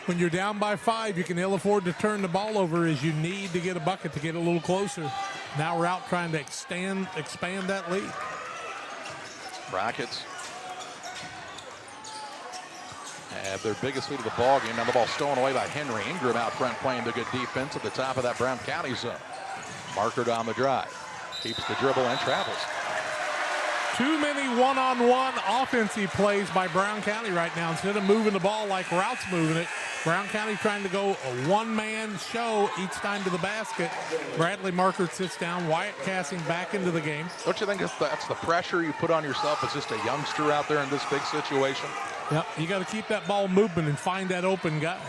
When you're down by 5, you can ill afford to turn the ball over as you need to get a bucket to get a little closer. Now Routt trying to expand that lead. Rockets have their biggest lead of the ball game. Now the ball stolen away by Henry. Ingram out front playing the good defense at the top of that Brown County zone. Marker down the drive. Keeps the dribble and travels. Too many one-on-one offensive plays by Brown County right now. Instead of moving the ball like Routt's moving it, Brown County trying to go a one-man show each time to the basket. Bradley Marker sits down. Wyatt Cassing back into the game. Don't you think that's the pressure you put on yourself as just a youngster out there in this big situation? Yep, you got to keep that ball moving and find that open guy.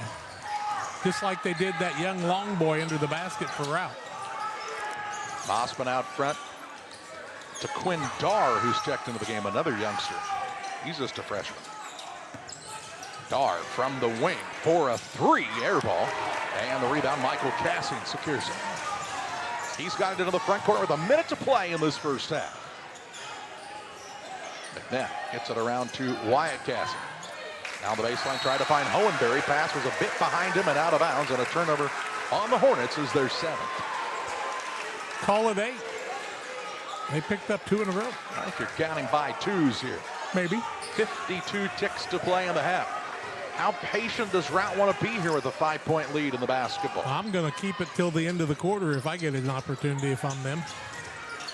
Just like they did that young long boy under the basket for Routt. Mossman out front to Quinn Darr, who's checked into the game, another youngster. He's just a freshman. Darr from the wing for a three, air ball. And the rebound, Michael Cassing secures it. He's got it into the front court with a minute to play in this first half. McNabb gets it around to Wyatt Cassing. Down the baseline, trying to find Hohenberry. Pass was a bit behind him and out of bounds, and a turnover on the Hornets is their 7th. Call it 8. They picked up 2 in a row. I think you're counting by twos here. Maybe. 52 ticks to play in the half. How patient does Routt want to be here with a 5-point lead in the basketball? I'm going to keep it till the end of the quarter if I get an opportunity if I'm them.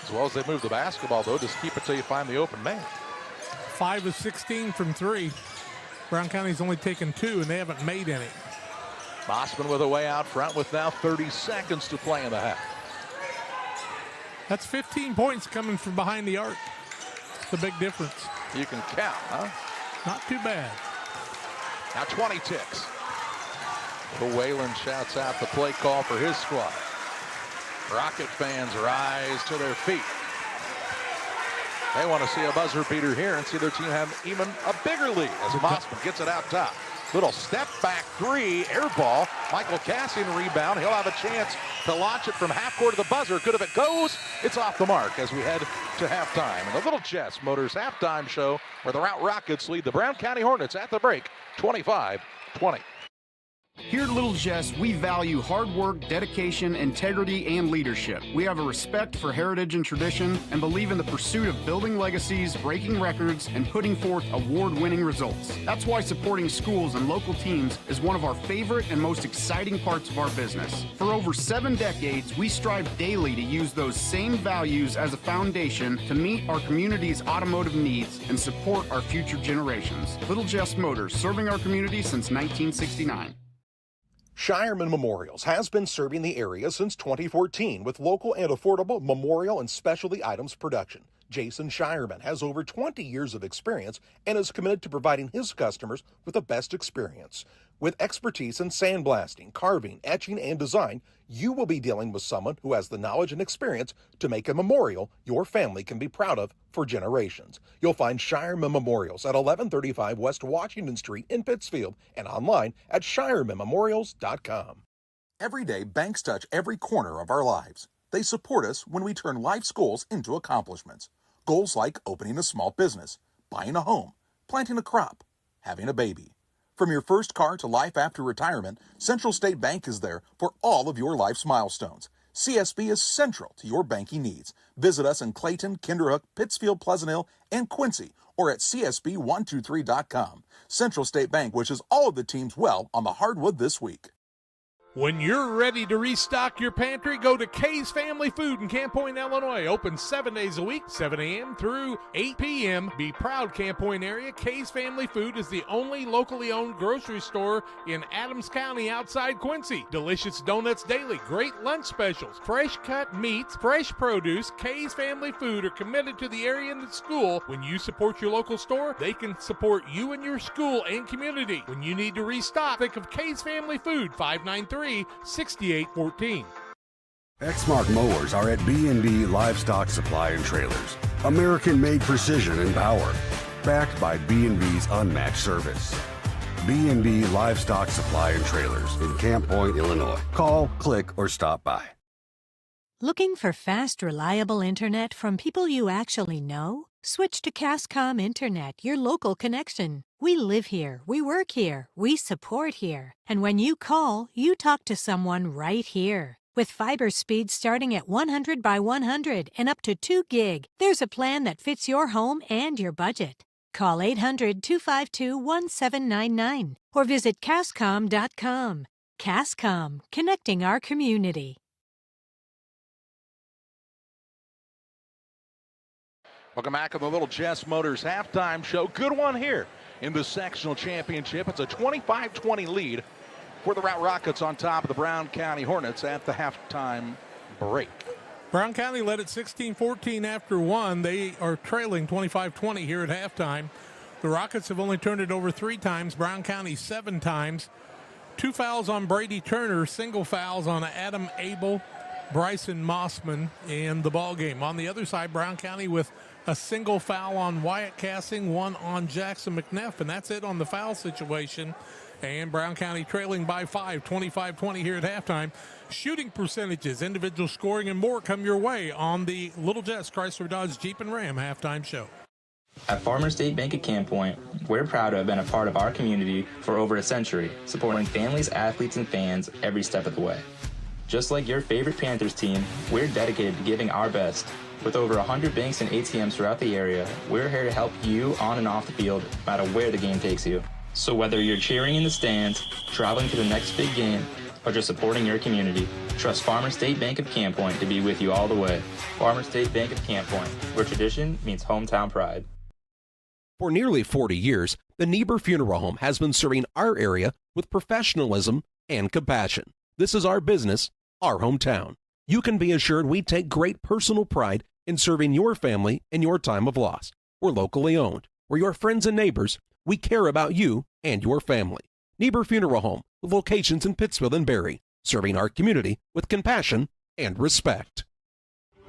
As well as they move the basketball, though, just keep it till you find the open man. 5 of 16 from 3. Brown County's only taken 2, and they haven't made any. Mossman with a way out front with now 30 seconds to play in the half. That's 15 points coming from behind the arc. It's a big difference. You can count, huh? Not too bad. Now 20 ticks. Bill Whalen shouts out the play call for his squad. Rocket fans rise to their feet. They want to see a buzzer beater here and see their team have even a bigger lead as Mossman gets it out top. Little step back 3, air ball. Michael Cassing rebound. He'll have a chance to launch it from half court to the buzzer. Good if it goes. It's off the mark as we head to halftime. And the Little Chess Motors halftime show where the Routt Rockets lead the Brown County Hornets at the break 25-20. Here at Little Jess, we value hard work, dedication, integrity, and leadership. We have a respect for heritage and tradition and believe in the pursuit of building legacies, breaking records, and putting forth award-winning results. That's why supporting schools and local teams is one of our favorite and most exciting parts of our business. For over 7 decades, we strive daily to use those same values as a foundation to meet our community's automotive needs and support our future generations. Little Jess Motors, serving our community since 1969. Shireman Memorials has been serving the area since 2014 with local and affordable memorial and specialty items production. Jason Shireman has over 20 years of experience and is committed to providing his customers with the best experience. With expertise in sandblasting, carving, etching, and design, you will be dealing with someone who has the knowledge and experience to make a memorial your family can be proud of for generations. You'll find Shireman Memorials at 1135 West Washington Street in Pittsfield and online at shiremanmemorials.com. Every day, banks touch every corner of our lives. They support us when we turn life's goals into accomplishments. Goals like opening a small business, buying a home, planting a crop, having a baby. From your first car to life after retirement, Central State Bank is there for all of your life's milestones. CSB is central to your banking needs. Visit us in Clayton, Kinderhook, Pittsfield, Pleasant Hill, and Quincy, or at csb123.com. Central State Bank wishes all of the teams well on the hardwood this week. When you're ready to restock your pantry, go to Kay's Family Food in Camp Point, Illinois. Open 7 days a week, 7 a.m. through 8 p.m. Be proud, Camp Point area. Kay's Family Food is the only locally owned grocery store in Adams County outside Quincy. Delicious donuts daily, great lunch specials, fresh cut meats, fresh produce. Kay's Family Food are committed to the area and the school. When you support your local store, they can support you and your school and community. When you need to restock, think of Kay's Family Food, 593-6814. Exmark mowers are at B&B Livestock Supply and Trailers. American-made precision and power. Backed by B&B's unmatched service. B&B Livestock Supply and Trailers in Camp Point, Illinois. Call, click, or stop by. Looking for fast, reliable internet from people you actually know? Switch to Cascom Internet, your local connection. We live here, we work here, we support here. And when you call, you talk to someone right here. With fiber speeds starting at 100 by 100 and up to 2 gig, there's a plan that fits your home and your budget. Call 800-252-1799 or visit cascom.com. Cascom, connecting our community. Welcome back to the Little Jess Motors halftime show. Good one here in the sectional championship. It's a 25-20 lead for the Routt Rockets on top of the Brown County Hornets at the halftime break. Brown County led at 16-14 after one. They are trailing 25-20 here at halftime. The Rockets have only turned it over 3 times. Brown County 7 times. 2 fouls on Brady Turner, single fouls on Adam Abel, Bryson Mossman in the ball game. On the other side, Brown County with a single foul on Wyatt Cassing, 1 on Jackson McNeff, and that's it on the foul situation. And Brown County trailing by 5, 25-20 here at halftime. Shooting percentages, individual scoring, and more come your way on the Little Jess Chrysler Dodge Jeep and Ram halftime show. At Farmers State Bank at Camp Point, we're proud to have been a part of our community for over a century, supporting families, athletes, and fans every step of the way. Just like your favorite Panthers team, we're dedicated to giving our best. With over 100 banks and ATMs throughout the area, we're here to help you on and off the field, no matter where the game takes you. So whether you're cheering in the stands, traveling to the next big game, or just supporting your community, trust Farmers State Bank of Camp Point to be with you all the way. Farmers State Bank of Camp Point, where tradition meets hometown pride. For nearly 40 years, the Niebuhr Funeral Home has been serving our area with professionalism and compassion. This is our business, our hometown. You can be assured we take great personal pride in serving your family in your time of loss. We're locally owned. We're your friends and neighbors. We care about you and your family. Niebuhr Funeral Home, with locations in Pittsfield and Barry, serving our community with compassion and respect.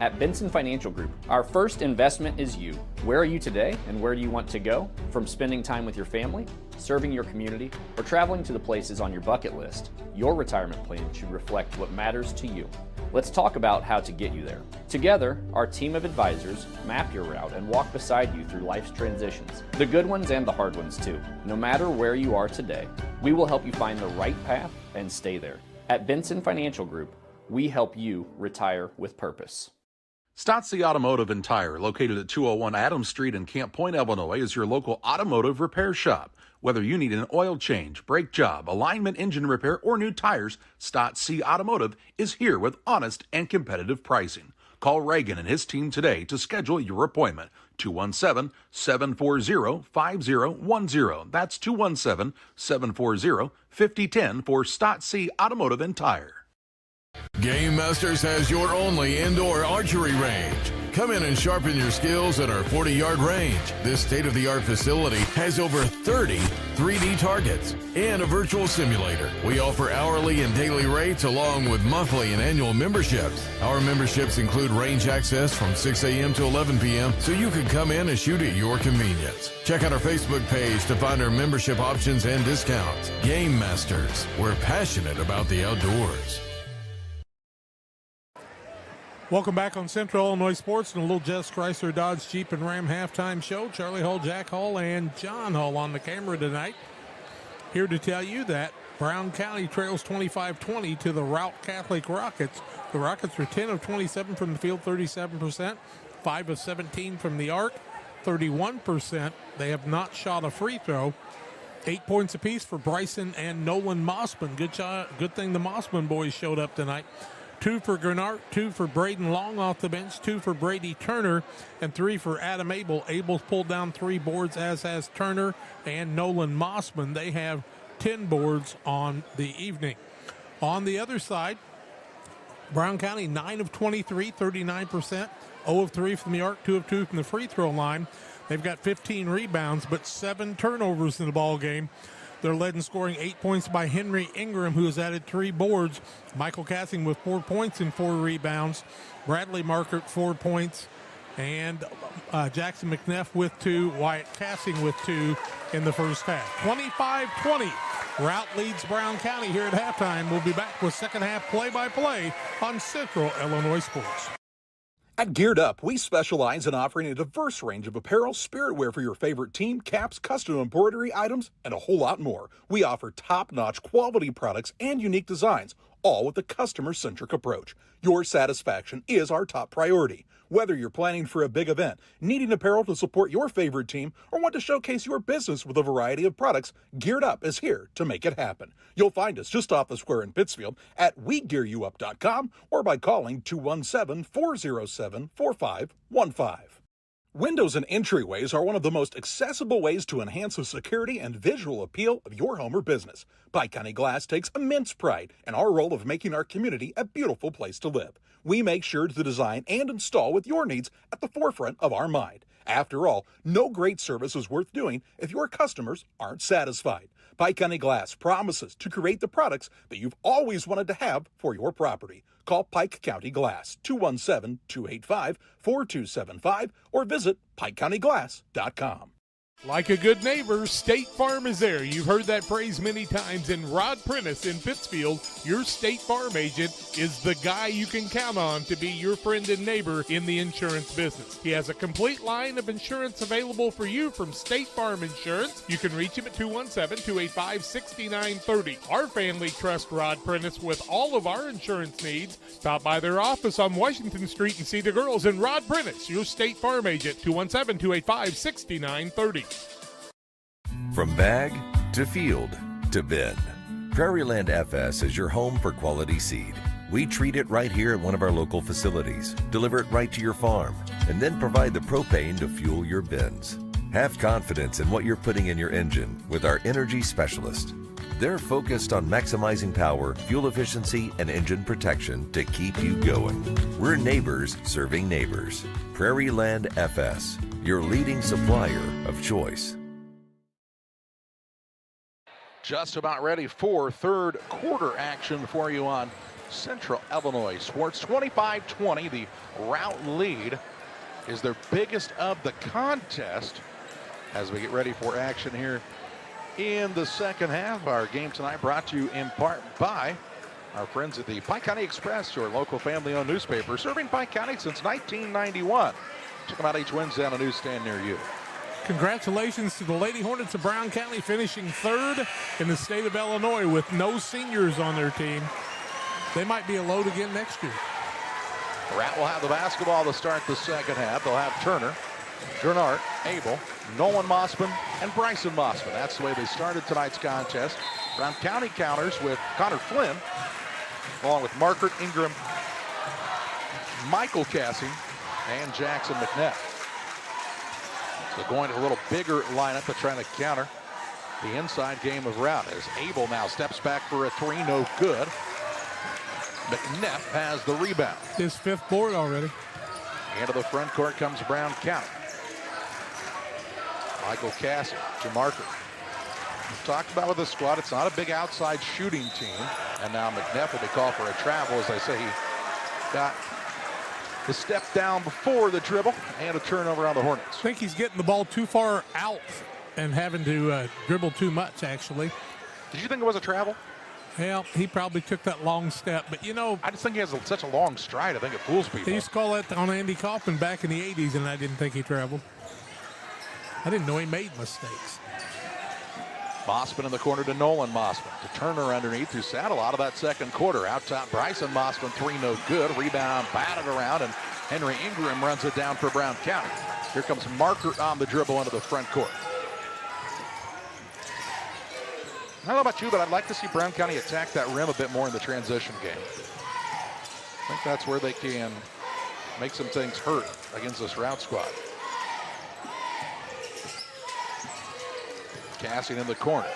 At Benson Financial Group, our first investment is you. Where are you today and where do you want to go? From spending time with your family, serving your community, or traveling to the places on your bucket list, your retirement plan should reflect what matters to you. Let's talk about how to get you there. Together, our team of advisors map your route and walk beside you through life's transitions, the good ones and the hard ones too. No matter where you are today, we will help you find the right path and stay there. At Benson Financial Group, we help you retire with purpose. Stotzi Automotive and Tire, located at 201 Adams Street in Camp Point, Illinois, is your local automotive repair shop. Whether you need an oil change, brake job, alignment, engine repair, or new tires, Stotzi Automotive is here with honest and competitive pricing. Call Reagan and his team today to schedule your appointment. 217-740-5010. That's 217-740-5010 for Stotzi Automotive and Tire. Game Masters has your only indoor archery range. Come in and sharpen your skills at our 40-yard range. This state-of-the-art facility has over 30 3D targets and a virtual simulator. We offer hourly and daily rates along with monthly and annual memberships. Our memberships include range access from 6 a.m. to 11 p.m. so you can come in and shoot at your convenience. Check out our Facebook page to find our membership options and discounts. Game Masters, we're passionate about the outdoors. Welcome back on Central Illinois Sports and a Little Jess Chrysler Dodge Jeep and Ram halftime show. Charlie Hull, Jack Hull, and John Hull on the camera tonight. Here to tell you that Brown County trails 25-20 to the Routt Catholic Rockets. The Rockets are 10 of 27 from the field, 37%, 5 of 17 from the arc, 31%. They have not shot a free throw. 8 points apiece for Bryson and Nolan Mossman. Good thing the Mossman boys showed up tonight. 2 for Grenart, 2 for Braden Long off the bench, 2 for Brady Turner, and 3 for Adam Abel. Abel's pulled down 3 boards, as has Turner and Nolan Mossman. They have 10 boards on the evening. On the other side, Brown County 9 of 23, 39%, 0 of 3 from the arc, 2 of 2 from the free throw line. They've got 15 rebounds, but 7 turnovers in the ball game. They're led in scoring 8 points by Henry Ingram, who has added 3 boards. Michael Cassing with 4 points and 4 rebounds. Bradley Markert, 4 points. And Jackson McNeff with 2. Wyatt Cassing with 2 in the first half. 25-20. Routt leads Brown County here at halftime. We'll be back with second half play-by-play on Central Illinois Sports. At Geared Up, we specialize in offering a diverse range of apparel, spirit wear for your favorite team, caps, custom embroidery items, and a whole lot more. We offer top-notch quality products and unique designs, all with a customer-centric approach. Your satisfaction is our top priority. Whether you're planning for a big event, needing apparel to support your favorite team, or want to showcase your business with a variety of products, Geared Up is here to make it happen. You'll find us just off the square in Pittsfield at WeGearYouUp.com or by calling 217-407-4515. Windows and entryways are one of the most accessible ways to enhance the security and visual appeal of your home or business. Pike County Glass takes immense pride in our role of making our community a beautiful place to live. We make sure to design and install with your needs at the forefront of our mind. After all, no great service is worth doing if your customers aren't satisfied. Pike County Glass promises to create the products that you've always wanted to have for your property. Call Pike County Glass, 217-285-4275, or visit PikeCountyGlass.com. Like a good neighbor, State Farm is there. You've heard that phrase many times. And Rod Prentice in Pittsfield, your State Farm agent, is the guy you can count on to be your friend and neighbor in the insurance business. He has a complete line of insurance available for you from State Farm Insurance. You can reach him at 217-285-6930. Our family trusts Rod Prentice with all of our insurance needs. Stop by their office on Washington Street and see the girls. And Rod Prentice, your State Farm agent, 217-285-6930. From bag to field to bin, Prairieland FS is your home for quality seed. We treat it right here at one of our local facilities, deliver it right to your farm, and then provide the propane to fuel your bins. Have confidence in what you're putting in your engine with our energy specialist. They're focused on maximizing power, fuel efficiency, and engine protection to keep you going. We're neighbors serving neighbors. Prairieland FS, your leading supplier of choice. Just about ready for third quarter action for you on Central Illinois Sports. 25-20, the Routt lead is their biggest of the contest as we get ready for action here in the second half. Our game tonight brought to you in part by our friends at the Pike County Express, your local family-owned newspaper, serving Pike County since 1991. Check them out each Wednesday on a newsstand near you. Congratulations to the Lady Hornets of Brown County, finishing third in the state of Illinois with no seniors on their team. They might be a load again next year. Routt will have the basketball to start the second half. They'll have Turner, Gernart, Abel, Nolan Mossman, and Bryson Mossman. That's the way they started tonight's contest. Brown County counters with Connor Flynn, along with Markert, Ingram, Michael Cassie, and Jackson McNeff. So going to a little bigger lineup to try to counter the inside game of Routt as Abel now steps back for a three, no good. McNeff has the rebound. His fifth board already. Into the front court comes Brown County. Michael Cassie to Marker. We've talked about with the squad, it's not a big outside shooting team. And now McNeff will be called for a travel, as I say he got the step down before the dribble and a turnover on the Hornets. I think he's getting the ball too far out and having to dribble too much, actually. Did you think it was a travel? Well, he probably took that long step, but you know, I just think he has such a long stride. I think it fools people. They used to call that on Andy Kaufman back in the 80s, and I didn't think he traveled. I didn't know he made mistakes. Mossman in the corner to Nolan Mossman. To Turner underneath, who sat a lot of that second quarter. Out top, Bryson Mossman, three, no good. Rebound batted around, and Henry Ingram runs it down for Brown County. Here comes Marker on the dribble into the front court. I don't know about you, but I'd like to see Brown County attack that rim a bit more in the transition game. I think that's where they can make some things hurt against this Routt squad. Cassian in the corner.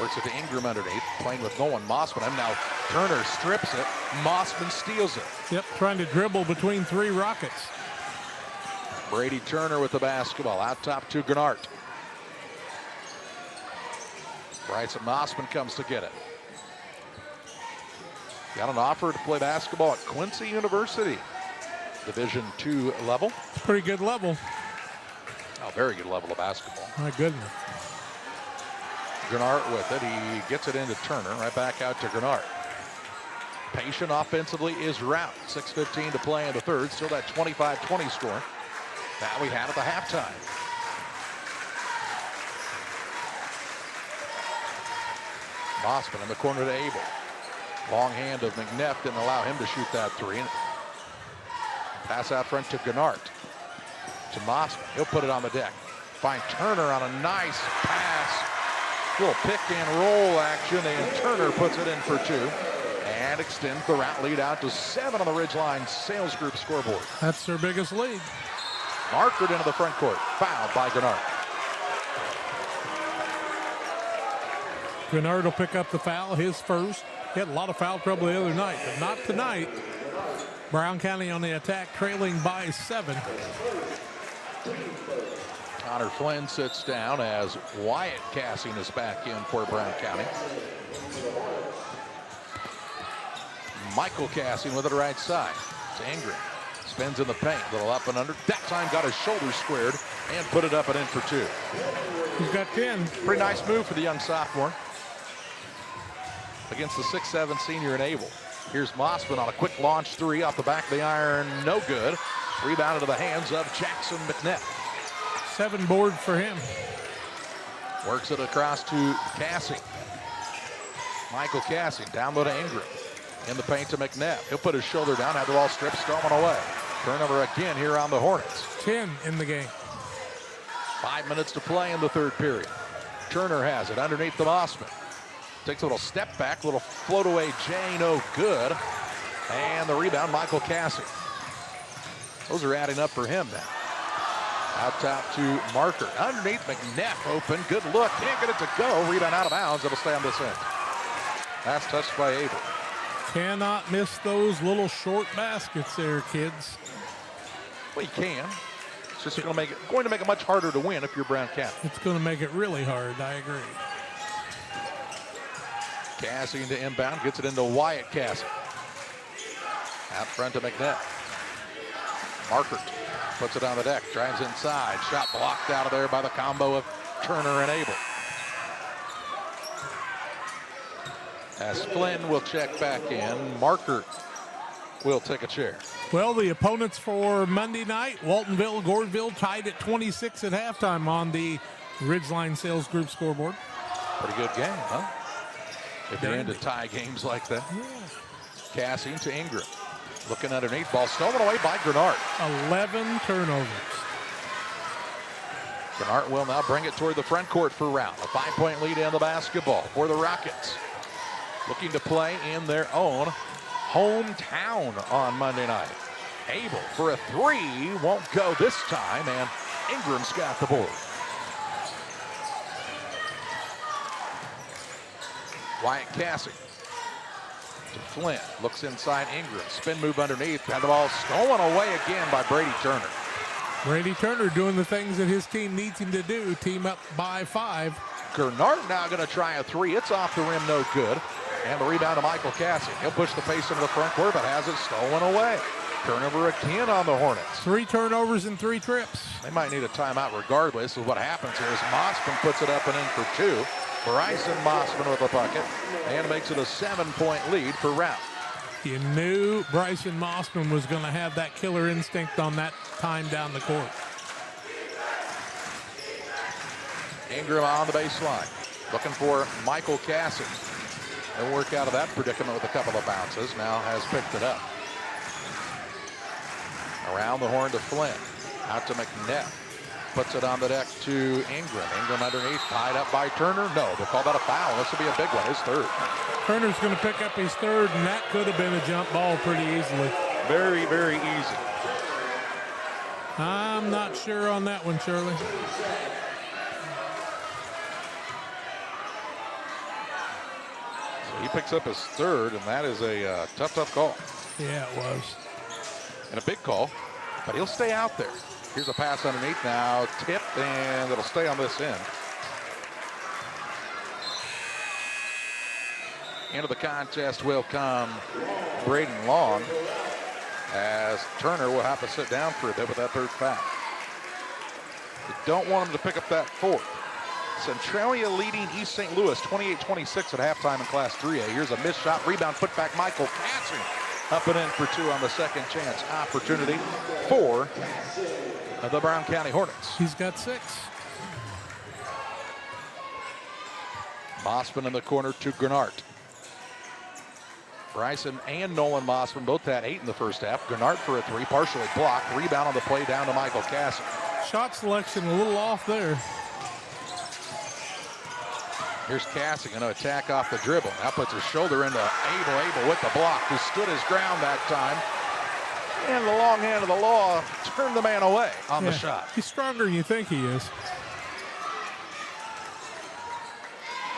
Works it to Ingram underneath. Playing with Nolan Mossman. And now Turner strips it. Mossman steals it. Yep, trying to dribble between three Rockets. Brady Turner with the basketball. Out top to Gernart. Bryson Mossman comes to get it. Got an offer to play basketball at Quincy University. Division II level. Pretty good level. Oh, very good level of basketball. My goodness. Gernart with it. He gets it into Turner. Right back out to Gernart. Patient offensively is Routt. 6:15 to play in the third. Still that 25-20 score that we had at the halftime. Mossman in the corner to Abel. Long hand of McNeff didn't allow him to shoot that three. Pass out front to Gennard. To Mossman. He'll put it on the deck. Find Turner on a nice pass. Little pick and roll action, and Turner puts it in for 2 and extends the Routt lead out to 7 on the Ridgeline Sales Group scoreboard. That's their biggest lead. Markert into the front court. Fouled by Gennard. Gennard will pick up the foul, his first. He had a lot of foul trouble the other night, but not tonight. Brown County on the attack, trailing by 7. Connor Flynn sits down as Wyatt Cassing is back in for Brown County. Michael Cassing with it right side. It's Ingram. Spins in the paint. Little up and under. That time got his shoulder squared and put it up and in for 2. He's got 10. Pretty nice move for the young sophomore against the 6'7" senior in Abel. Here's Mossman on a quick launch 3 off the back of the iron. No good. Rebound into the hands of Jackson McNett. 7 boards for him. Works it across to Cassing. Michael Cassing down low to Ingram. In the paint to McNett. He'll put his shoulder down, have the ball stripped, stolen away. Turnover again here on the Hornets. 10 in the game. 5 minutes to play in the third period. Turner has it underneath the Mossman. Takes a little step back, little float away J, no good. And the rebound, Michael Cassing. Those are adding up for him now. Out top to Markert. Underneath McNett open. Good look. Can't get it to go. Rebound out of bounds. It'll stay on this end. Last touched by Abel. Cannot miss those little short baskets there, kids. Well, you can. It's just going to make it much harder to win if you're Brown County. It's going to make it really hard. I agree. Cassing to inbound. Gets it into Wyatt Cassing. Out front to McNett. Markert puts it on the deck. Drives inside. Shot blocked out of there by the combo of Turner and Abel. As Flynn will check back in, Markert will take a chair. Well, the opponents for Monday night, Waltonville, Gordeville tied at 26 at halftime on the Ridgeline Sales Group scoreboard. Pretty good game, huh? If you're into tie games like that. Yeah. Cassing to Ingram. Looking underneath, ball stolen away by Gennard. 11 turnovers. Gennard will now bring it toward the front court for Routt. A 5-point lead in the basketball for the Rockets. Looking to play in their own hometown on Monday night. Abel for a 3, won't go this time, and Ingram's got the board. Wyatt Cassing to Flynn, looks inside Ingram, spin move underneath, got the ball stolen away again by Brady Turner. Brady Turner doing the things that his team needs him to do, team up by 5. Gennard now going to try a 3, it's off the rim, no good. And the rebound to Michael Cassing. He'll push the pace into the front court, but has it stolen away. Turnover again on the Hornets. 3 turnovers and 3 trips. They might need a timeout regardless of what happens here as Mossman puts it up and in for 2. Bryson Mossman with a bucket and makes it a 7-point lead for Routt. You knew Bryson Mossman was going to have that killer instinct on that time down the court. Ingram on the baseline. Looking for Michael Cassing. He'll work out of that predicament with a couple of bounces. Now has picked it up. Around the horn to Flynn. Out to McNett. Puts it on the deck to Ingram. Ingram underneath, tied up by Turner. No, they'll call that a foul. This will be a big one, his 3rd. Turner's going to pick up his 3rd, and that could have been a jump ball pretty easily. Very, very easy. I'm not sure on that one, Shirley. So he picks up his 3rd, and that is a tough call. Yeah, it was. And a big call, but he'll stay out there. Here's a pass underneath now, tipped, and it'll stay on this end. Into the contest will come Braden Long, as Turner will have to sit down for a bit with that 3rd foul. You don't want him to pick up that 4th. Centralia leading East St. Louis 28-26 at halftime in Class 3A. Here's a missed shot, rebound, put back Michael Cassing. Up and in for 2 on the second chance opportunity for the Brown County Hornets. He's got 6. Mossman in the corner to Gennard. Bryson and Nolan Mossman both had 8 in the first half. Gennard for a 3, partially blocked. Rebound on the play down to Michael Cassie. Shot selection a little off there. Here's Cassie going to attack off the dribble. Now puts his shoulder into Abel. Abel with the block, who stood his ground that time. And the long hand of the law turned the man away on the shot. He's stronger than you think he is.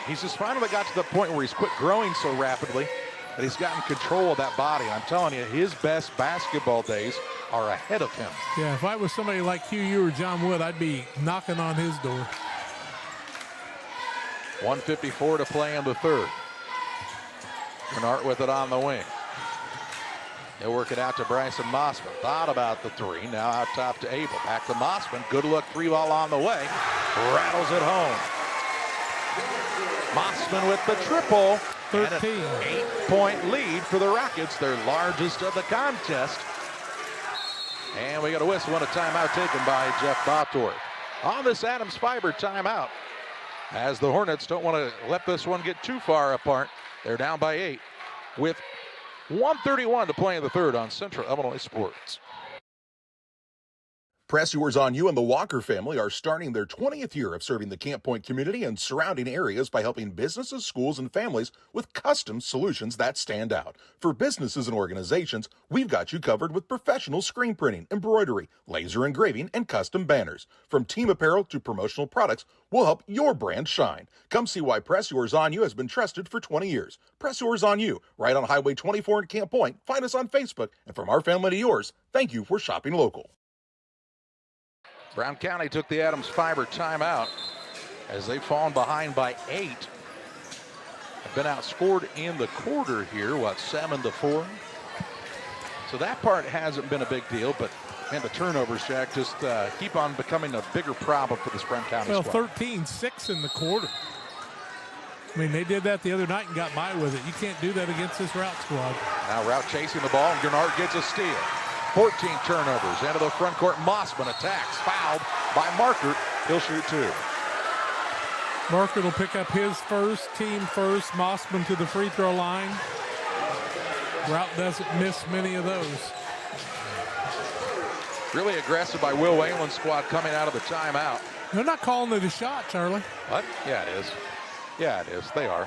He's just finally got to the point where he's quit growing so rapidly that he's gotten control of that body. I'm telling you, his best basketball days are ahead of him. Yeah, if I was somebody like QU or John Wood, I'd be knocking on his door. 1:54 to play in the third. Gennard with it on the wing. He'll work it out to Bryson Mossman. Thought about the 3. Now out top to Abel. Back to Mossman. Good look. 3-ball on the way. Rattles it home. Mossman with the triple. 13. And an 8-point lead for the Rockets, their largest of the contest. And we got a whistle and a timeout taken by Jeff Bottorff. On this Adams Fiber timeout, as the Hornets don't want to let this one get too far apart. They're down by 8 with 1:31 to play in the third on Central Illinois Sports. Press Yours on You and the Walker family are starting their 20th year of serving the Camp Point community and surrounding areas by helping businesses, schools, and families with custom solutions that stand out. For businesses and organizations, we've got you covered with professional screen printing, embroidery, laser engraving, and custom banners. From team apparel to promotional products, we'll help your brand shine. Come see why Press Yours on You has been trusted for 20 years. Press Yours on You, right on Highway 24 in Camp Point. Find us on Facebook. And from our family to yours, thank you for shopping local. Brown County took the Adams Fiber timeout as they've fallen behind by 8. Have been outscored in the quarter here, 7-4. So that part hasn't been a big deal, but man, the turnovers, Jack, just keep on becoming a bigger problem for this Brown County squad. 13-6 in the quarter. I mean, they did that the other night and got by with it. You can't do that against this Routt squad. Now Routt chasing the ball, and Gennard gets a steal. 14 turnovers. Into the front court. Mossman attacks. Fouled by Markert. He'll shoot 2. Markert will pick up his first, team first. Mossman to the free throw line. Routt doesn't miss many of those. Really aggressive by Will Whalen's squad coming out of the timeout. They're not calling it a shot, Charlie. What? Yeah, it is. Yeah, it is. They are.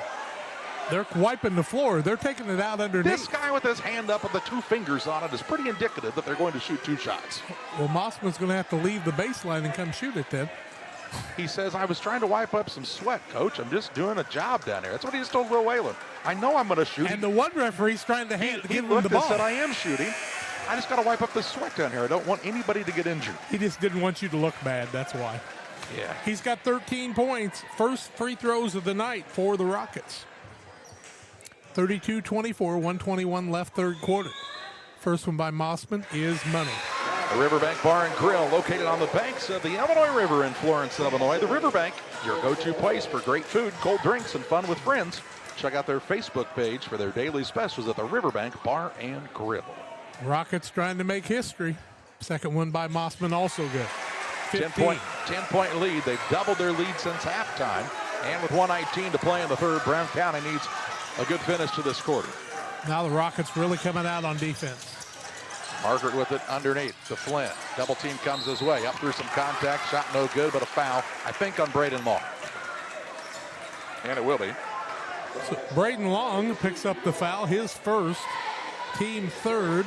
They're wiping the floor. They're taking it out underneath. This guy with his hand up with the 2 fingers on it is pretty indicative that they're going to shoot 2 shots. Well, Mossman's going to have to leave the baseline and come shoot it then. He says, I was trying to wipe up some sweat, Coach. I'm just doing a job down here. That's what he just told Will Whalen. I know I'm going to shoot. And the one referee's trying to give him the ball. He said, I am shooting. I just got to wipe up the sweat down here. I don't want anybody to get injured. He just didn't want you to look bad. That's why. Yeah. He's got 13 points. First free throws of the night for the Rockets. 32-24, 121 left third quarter. First one by Mossman is money. The Riverbank Bar and Grill, located on the banks of the Illinois River in Florence, Illinois. The Riverbank, your go-to place for great food, cold drinks, and fun with friends. Check out their Facebook page for their daily specials at the Riverbank Bar and Grill. Rockets trying to make history. Second one by Mossman, also good. 10-point lead. They've doubled their lead since halftime. And with 1:19 to play in the third, Brown County needs a good finish to this quarter. Now the Rockets really coming out on defense. Margaret with it underneath to Flynn. Double team comes his way. Up through some contact. Shot no good, but a foul, I think, on Braden Long. And it will be. So Braden Long picks up the foul, his first, team third.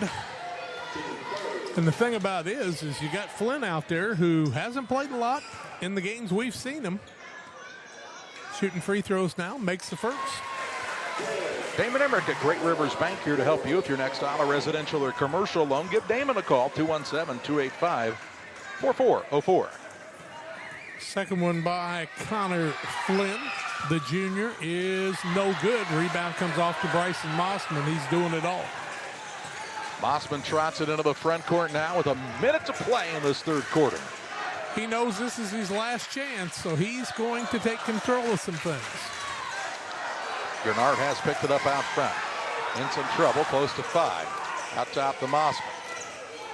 And the thing about it is you got Flynn out there who hasn't played a lot in the games we've seen him. Shooting free throws now, makes the first. Damon Emmerich at Great Rivers Bank here to help you with your next auto, residential, or commercial loan. Give Damon a call, 217-285-4404. Second one by Connor Flynn. The junior is no good. Rebound comes off to Bryson Mossman. He's doing it all. Mossman trots it into the front court now with a minute to play in this third quarter. He knows this is his last chance, so he's going to take control of some things. Gennard has picked it up out front. In some trouble, close to 5. Out top to Mossman.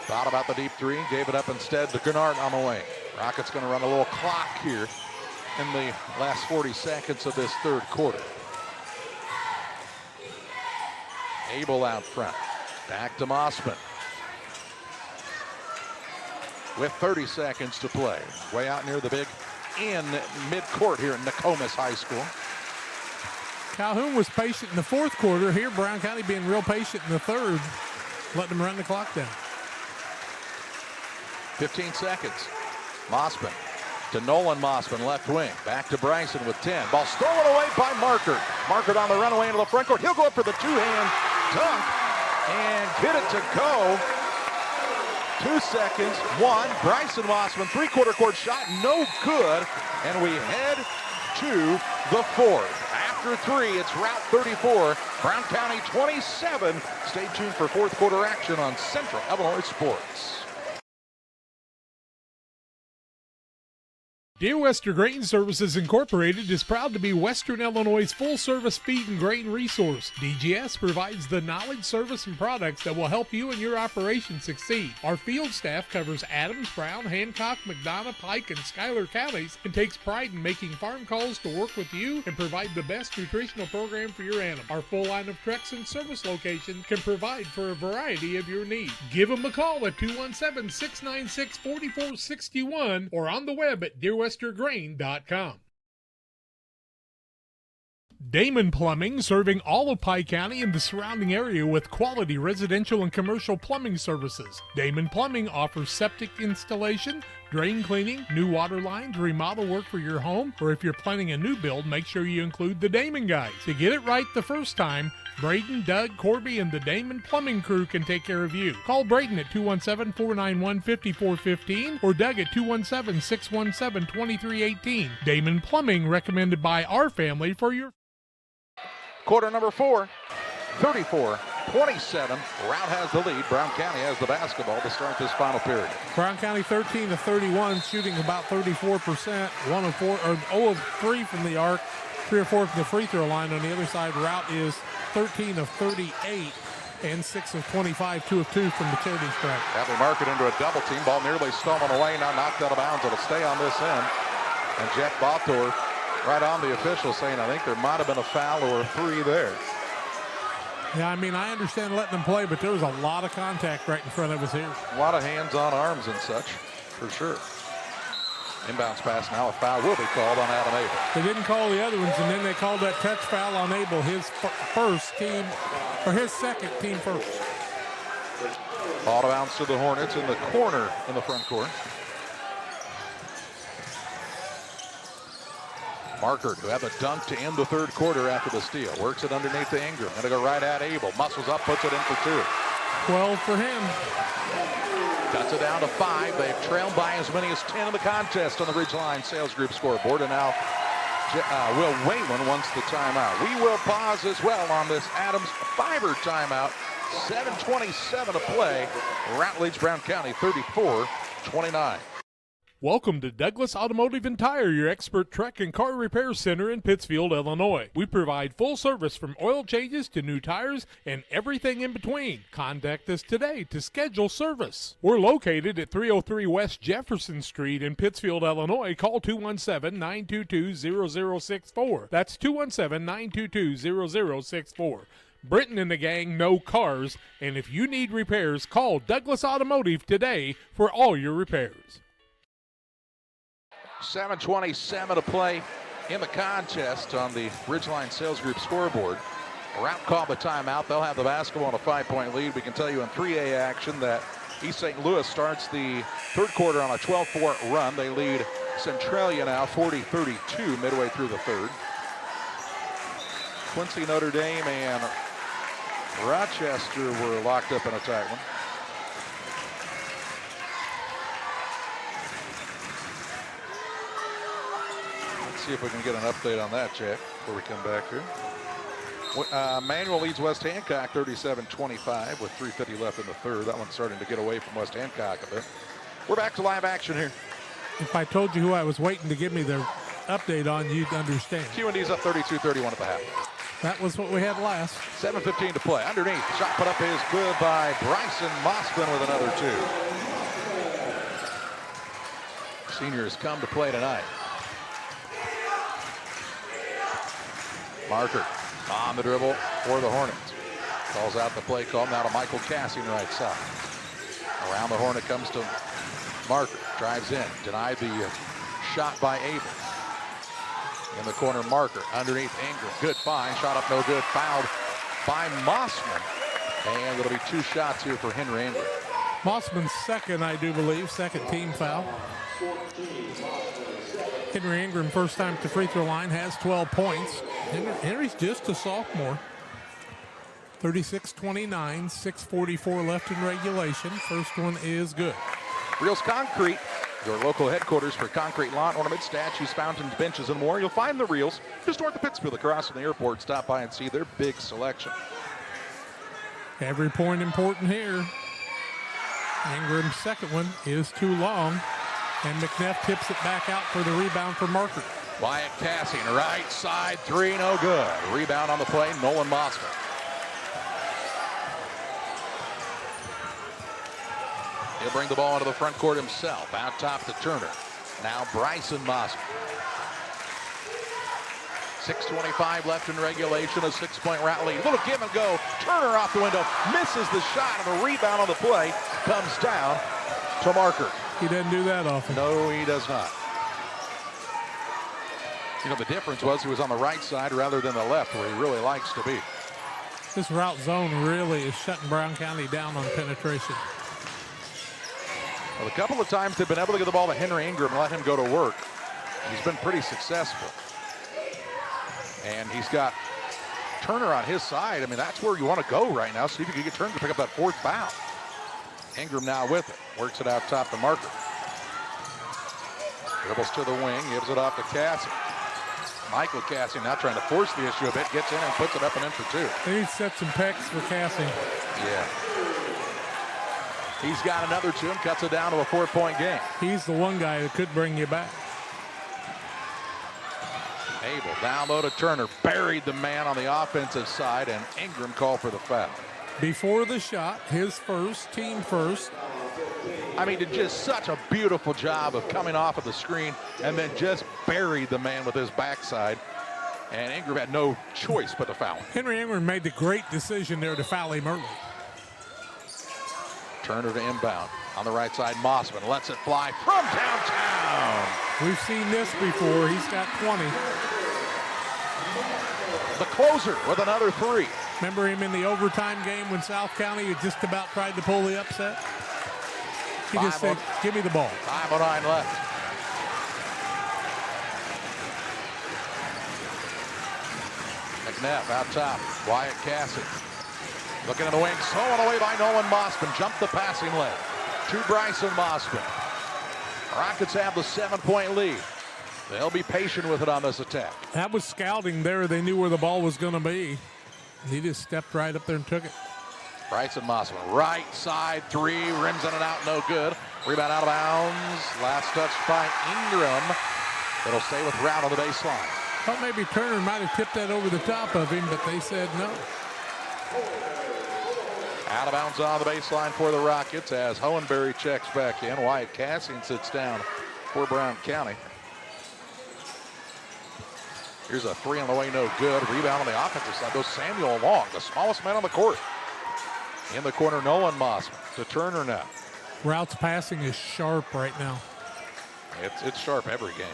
Thought about the deep 3, gave it up instead to Gennard on the wing. Rockets going to run a little clock here in the last 40 seconds of this third quarter. Abel out front. Back to Mossman. With 30 seconds to play. Way out near the big in midcourt here at Nokomis High School. Calhoun was patient in the fourth quarter. Here, Brown County being real patient in the third, letting them run the clock down. 15 seconds. Mossman to Nolan Mossman, left wing. Back to Bryson with 10. Ball stolen away by Markert. Markert on the runaway into the front court. He'll go up for the two-hand dunk and get it to go. 2 seconds. 1. Bryson Mossman, three-quarter court shot, no good. And we head to the fourth. After 3, it's Routt 34, Brown County 27. Stay tuned for fourth quarter action on Central Illinois Sports. Dear Western Grain Services Incorporated is proud to be Western Illinois' full-service feed and grain resource. DGS provides the knowledge, service, and products that will help you and your operation succeed. Our field staff covers Adams, Brown, Hancock, McDonough, Pike, and Schuyler counties and takes pride in making farm calls to work with you and provide the best nutritional program for your animal. Our full line of trucks and service locations can provide for a variety of your needs. Give them a call at 217-696-4461 or on the web at dearwestergrain.com. Damon Plumbing, serving all of Pike County and the surrounding area with quality residential and commercial plumbing services. Damon Plumbing offers septic installation, drain cleaning, new water lines, remodel work for your home, or if you're planning a new build, make sure you include the Damon guys. To get it right the first time, Braden, Doug, Corby, and the Damon Plumbing crew can take care of you. Call Braden at 217-491-5415 or Doug at 217-617-2318. Damon Plumbing, recommended by our family for your... Quarter number 4, 34-27. Routt has the lead. Brown County has the basketball to start this final period. Brown County 13-31, shooting about 34%, 0 of 3 from the arc, 3 or 4 from the free throw line. On the other side, Routt is 13 of 38 and 6 of 25, 2 of 2 from the charity stripe. Hadley Market into a double team. Ball nearly stolen away, now knocked out of bounds. It'll stay on this end. And Jack Bothor right on the official saying, I think there might have been a foul or a 3 there. Yeah, I mean, I understand letting them play, but there was a lot of contact right in front of us here. A lot of hands on arms and such, for sure. Inbounds pass, now a foul will be called on Adam Abel. They didn't call the other ones, and then they called that touch foul on Abel, his second team first. Ball to bounce to the Hornets in the corner in the front court. Markert, who had the dunk to end the third quarter after the steal, works it underneath to Ingram. Gonna go right at Abel. Muscles up, puts it in for 2. 12 for him. Cuts it down to 5. They've trailed by as many as 10 in the contest on the Ridgeline Sales Group scoreboard. And now Will Whalen wants the timeout. We will pause as well on this Adams Fiber timeout. 7:27 to play. Routt leads Brown County 34-29. Welcome to Douglas Automotive and Tire, your expert truck and car repair center in Pittsfield, Illinois. We provide full service from oil changes to new tires and everything in between. Contact us today to schedule service. We're located at 303 West Jefferson Street in Pittsfield, Illinois. Call 217-922-0064. That's 217-922-0064. Britton and the gang know cars, and if you need repairs, call Douglas Automotive today for all your repairs. 7:27 to play in the contest on the Ridgeline Sales Group scoreboard. Routt called the timeout. They'll have the basketball on a 5-point lead. We can tell you in 3A action that East St. Louis starts the third quarter on a 12-4 run. They lead Centralia now 40-32 midway through the third. Quincy, Notre Dame, and Rochester were locked up in a tight one. See if we can get an update on that, Jack, before we come back here. Manual leads West Hancock 37-25 with 3:50 left in the third. That one's starting to get away from West Hancock a bit. We're back to live action here. If I told you who I was waiting to give me the update on, you'd understand. QND's up 32-31 at the half. That was what we had last. 7:15 to play. Underneath, shot put up is good by Bryson Mossman with another 2. Senior has come to play tonight. Markert on the dribble for the Hornets. Calls out the play call now to Michael Cassing right side. Around the horn it comes to Marker. Drives in. Denied the shot by Abel. In the corner, Marker. Underneath Ingram. Good find. Shot up no good. Fouled by Mossman. And it'll be 2 shots here for Henry Ingram. Mossman's second, I do believe. Second team foul. Henry Ingram, first time at the free throw line, has 12 points. Henry's just a sophomore. 36-29, 6:44 left in regulation. First one is good. Reels Concrete, your local headquarters for concrete lawn ornaments, statues, fountains, benches, and more. You'll find the Reels just north of Pittsfield, across from the airport. Stop by and see their big selection. Every point important here. Ingram's second one is too long, and McNeff tips it back out for the rebound for Marker. Wyatt Cassing, right side three, no good. Rebound on the play, Nolan Mossman. He'll bring the ball into the front court himself. Out top to Turner. Now Bryson Mossman. 6:25 left in regulation, a 6-point Routt lead. Little give and go. Turner off the window, misses the shot, and the rebound on the play comes down to Marker. He doesn't do that often. No, he does not. You know, the difference was he was on the right side rather than the left, where he really likes to be. This Routt zone really is shutting Brown County down on penetration. Well, a couple of times they've been able to get the ball to Henry Ingram and let him go to work. He's been pretty successful. And he's got Turner on his side. I mean, that's where you want to go right now. See if you can get Turner to pick up that 4th foul. Ingram now with it. Works it out top to Marker. Dribbles to the wing. Gives it off to Cassing. Michael Cassing now trying to force the issue a bit. Gets in and puts it up and in for 2. They need to set some pecs for Cassing. Yeah. He's got another 2 and cuts it down to a 4-point game. He's the one guy that could bring you back. Abel down low to Turner. Buried the man on the offensive side, and Ingram called for the foul. Before the shot, his first, team first. I mean, did just such a beautiful job of coming off of the screen and then just buried the man with his backside. And Ingram had no choice but to foul. Henry Ingram made the great decision there to foul him early. Turner to inbound. On the right side, Mossman lets it fly from downtown. We've seen this before. He's got 20. The closer with another 3. Remember him in the overtime game when South County had just about tried to pull the upset? He just said, give me the ball. 5:09 left. McNeff out top. Wyatt Cassing. Looking in the wing, stolen away by Nolan Mossman. Jumped the passing lane to Bryson Mossman. Rockets have the 7-point lead. They'll be patient with it on this attack. That was scouting there. They knew where the ball was going to be. He just stepped right up there and took it. Bryson Mossman, right side 3, rims in and out, no good. Rebound out of bounds. Last touch by Ingram. It'll stay with Routt on the baseline. Thought maybe Turner might have tipped that over the top of him, but they said no. Out of bounds on the baseline for the Rockets as Hohenberry checks back in. Wyatt Cassing sits down for Brown County. Here's a 3 on the way, no good. Rebound on the offensive side goes Samuel Long, the smallest man on the court. In the corner, Nolan Mossman to Turner now. Rout's passing is sharp right now. It's sharp every game.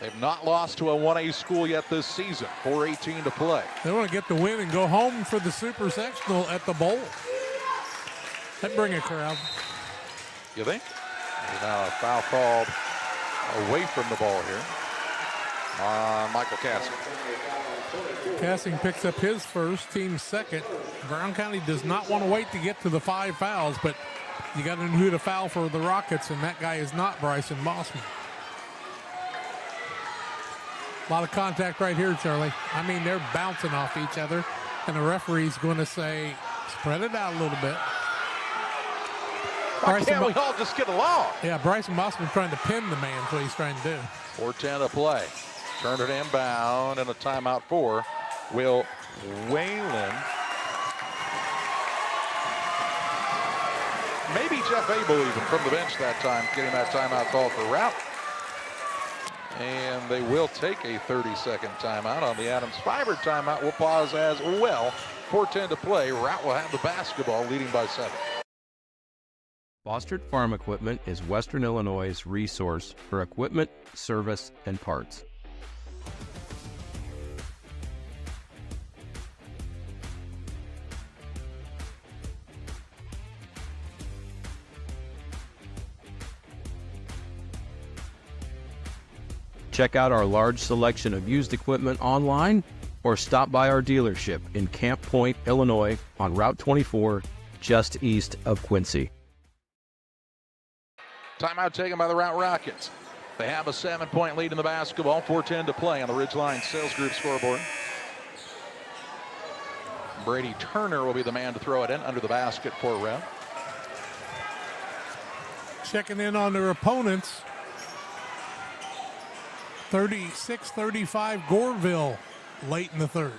They've not lost to a 1A school yet this season. 4:18 to play. They want to get the win and go home for the Super Sectional at the Bowl. That'd bring a crowd. You think? There's now a foul called away from the ball here on Michael Cassing. Cassing picks up his first, team second. Brown County does not want to wait to get to the 5 fouls, but you got to know who to foul for the Rockets, and that guy is not Bryson Mossman. A lot of contact right here, Charlie. I mean, they're bouncing off each other, and the referee's going to say, spread it out a little bit. Why can't we all just get along? Yeah, Bryson Mossman trying to pin the man is what he's trying to do. 4:10 to play. Turn it inbound, and a timeout for Will Whalen. Maybe Jeff Abel even from the bench that time, getting that timeout call for Routt. And they will take a 30-second timeout on the Adams Fiber timeout. Will pause as well. 4:10 to play. Routt will have the basketball, leading by 7. Bostard Farm Equipment is Western Illinois' resource for equipment, service, and parts. Check out our large selection of used equipment online or stop by our dealership in Camp Point, Illinois on Route 24, just east of Quincy. Timeout taken by the Routt Rockets. They have a 7-point lead in the basketball. 4:10 to play on the Ridgeline Sales Group scoreboard. Brady Turner will be the man to throw it in under the basket for Routt. Checking in on their opponents. 36-35 Goreville late in the third.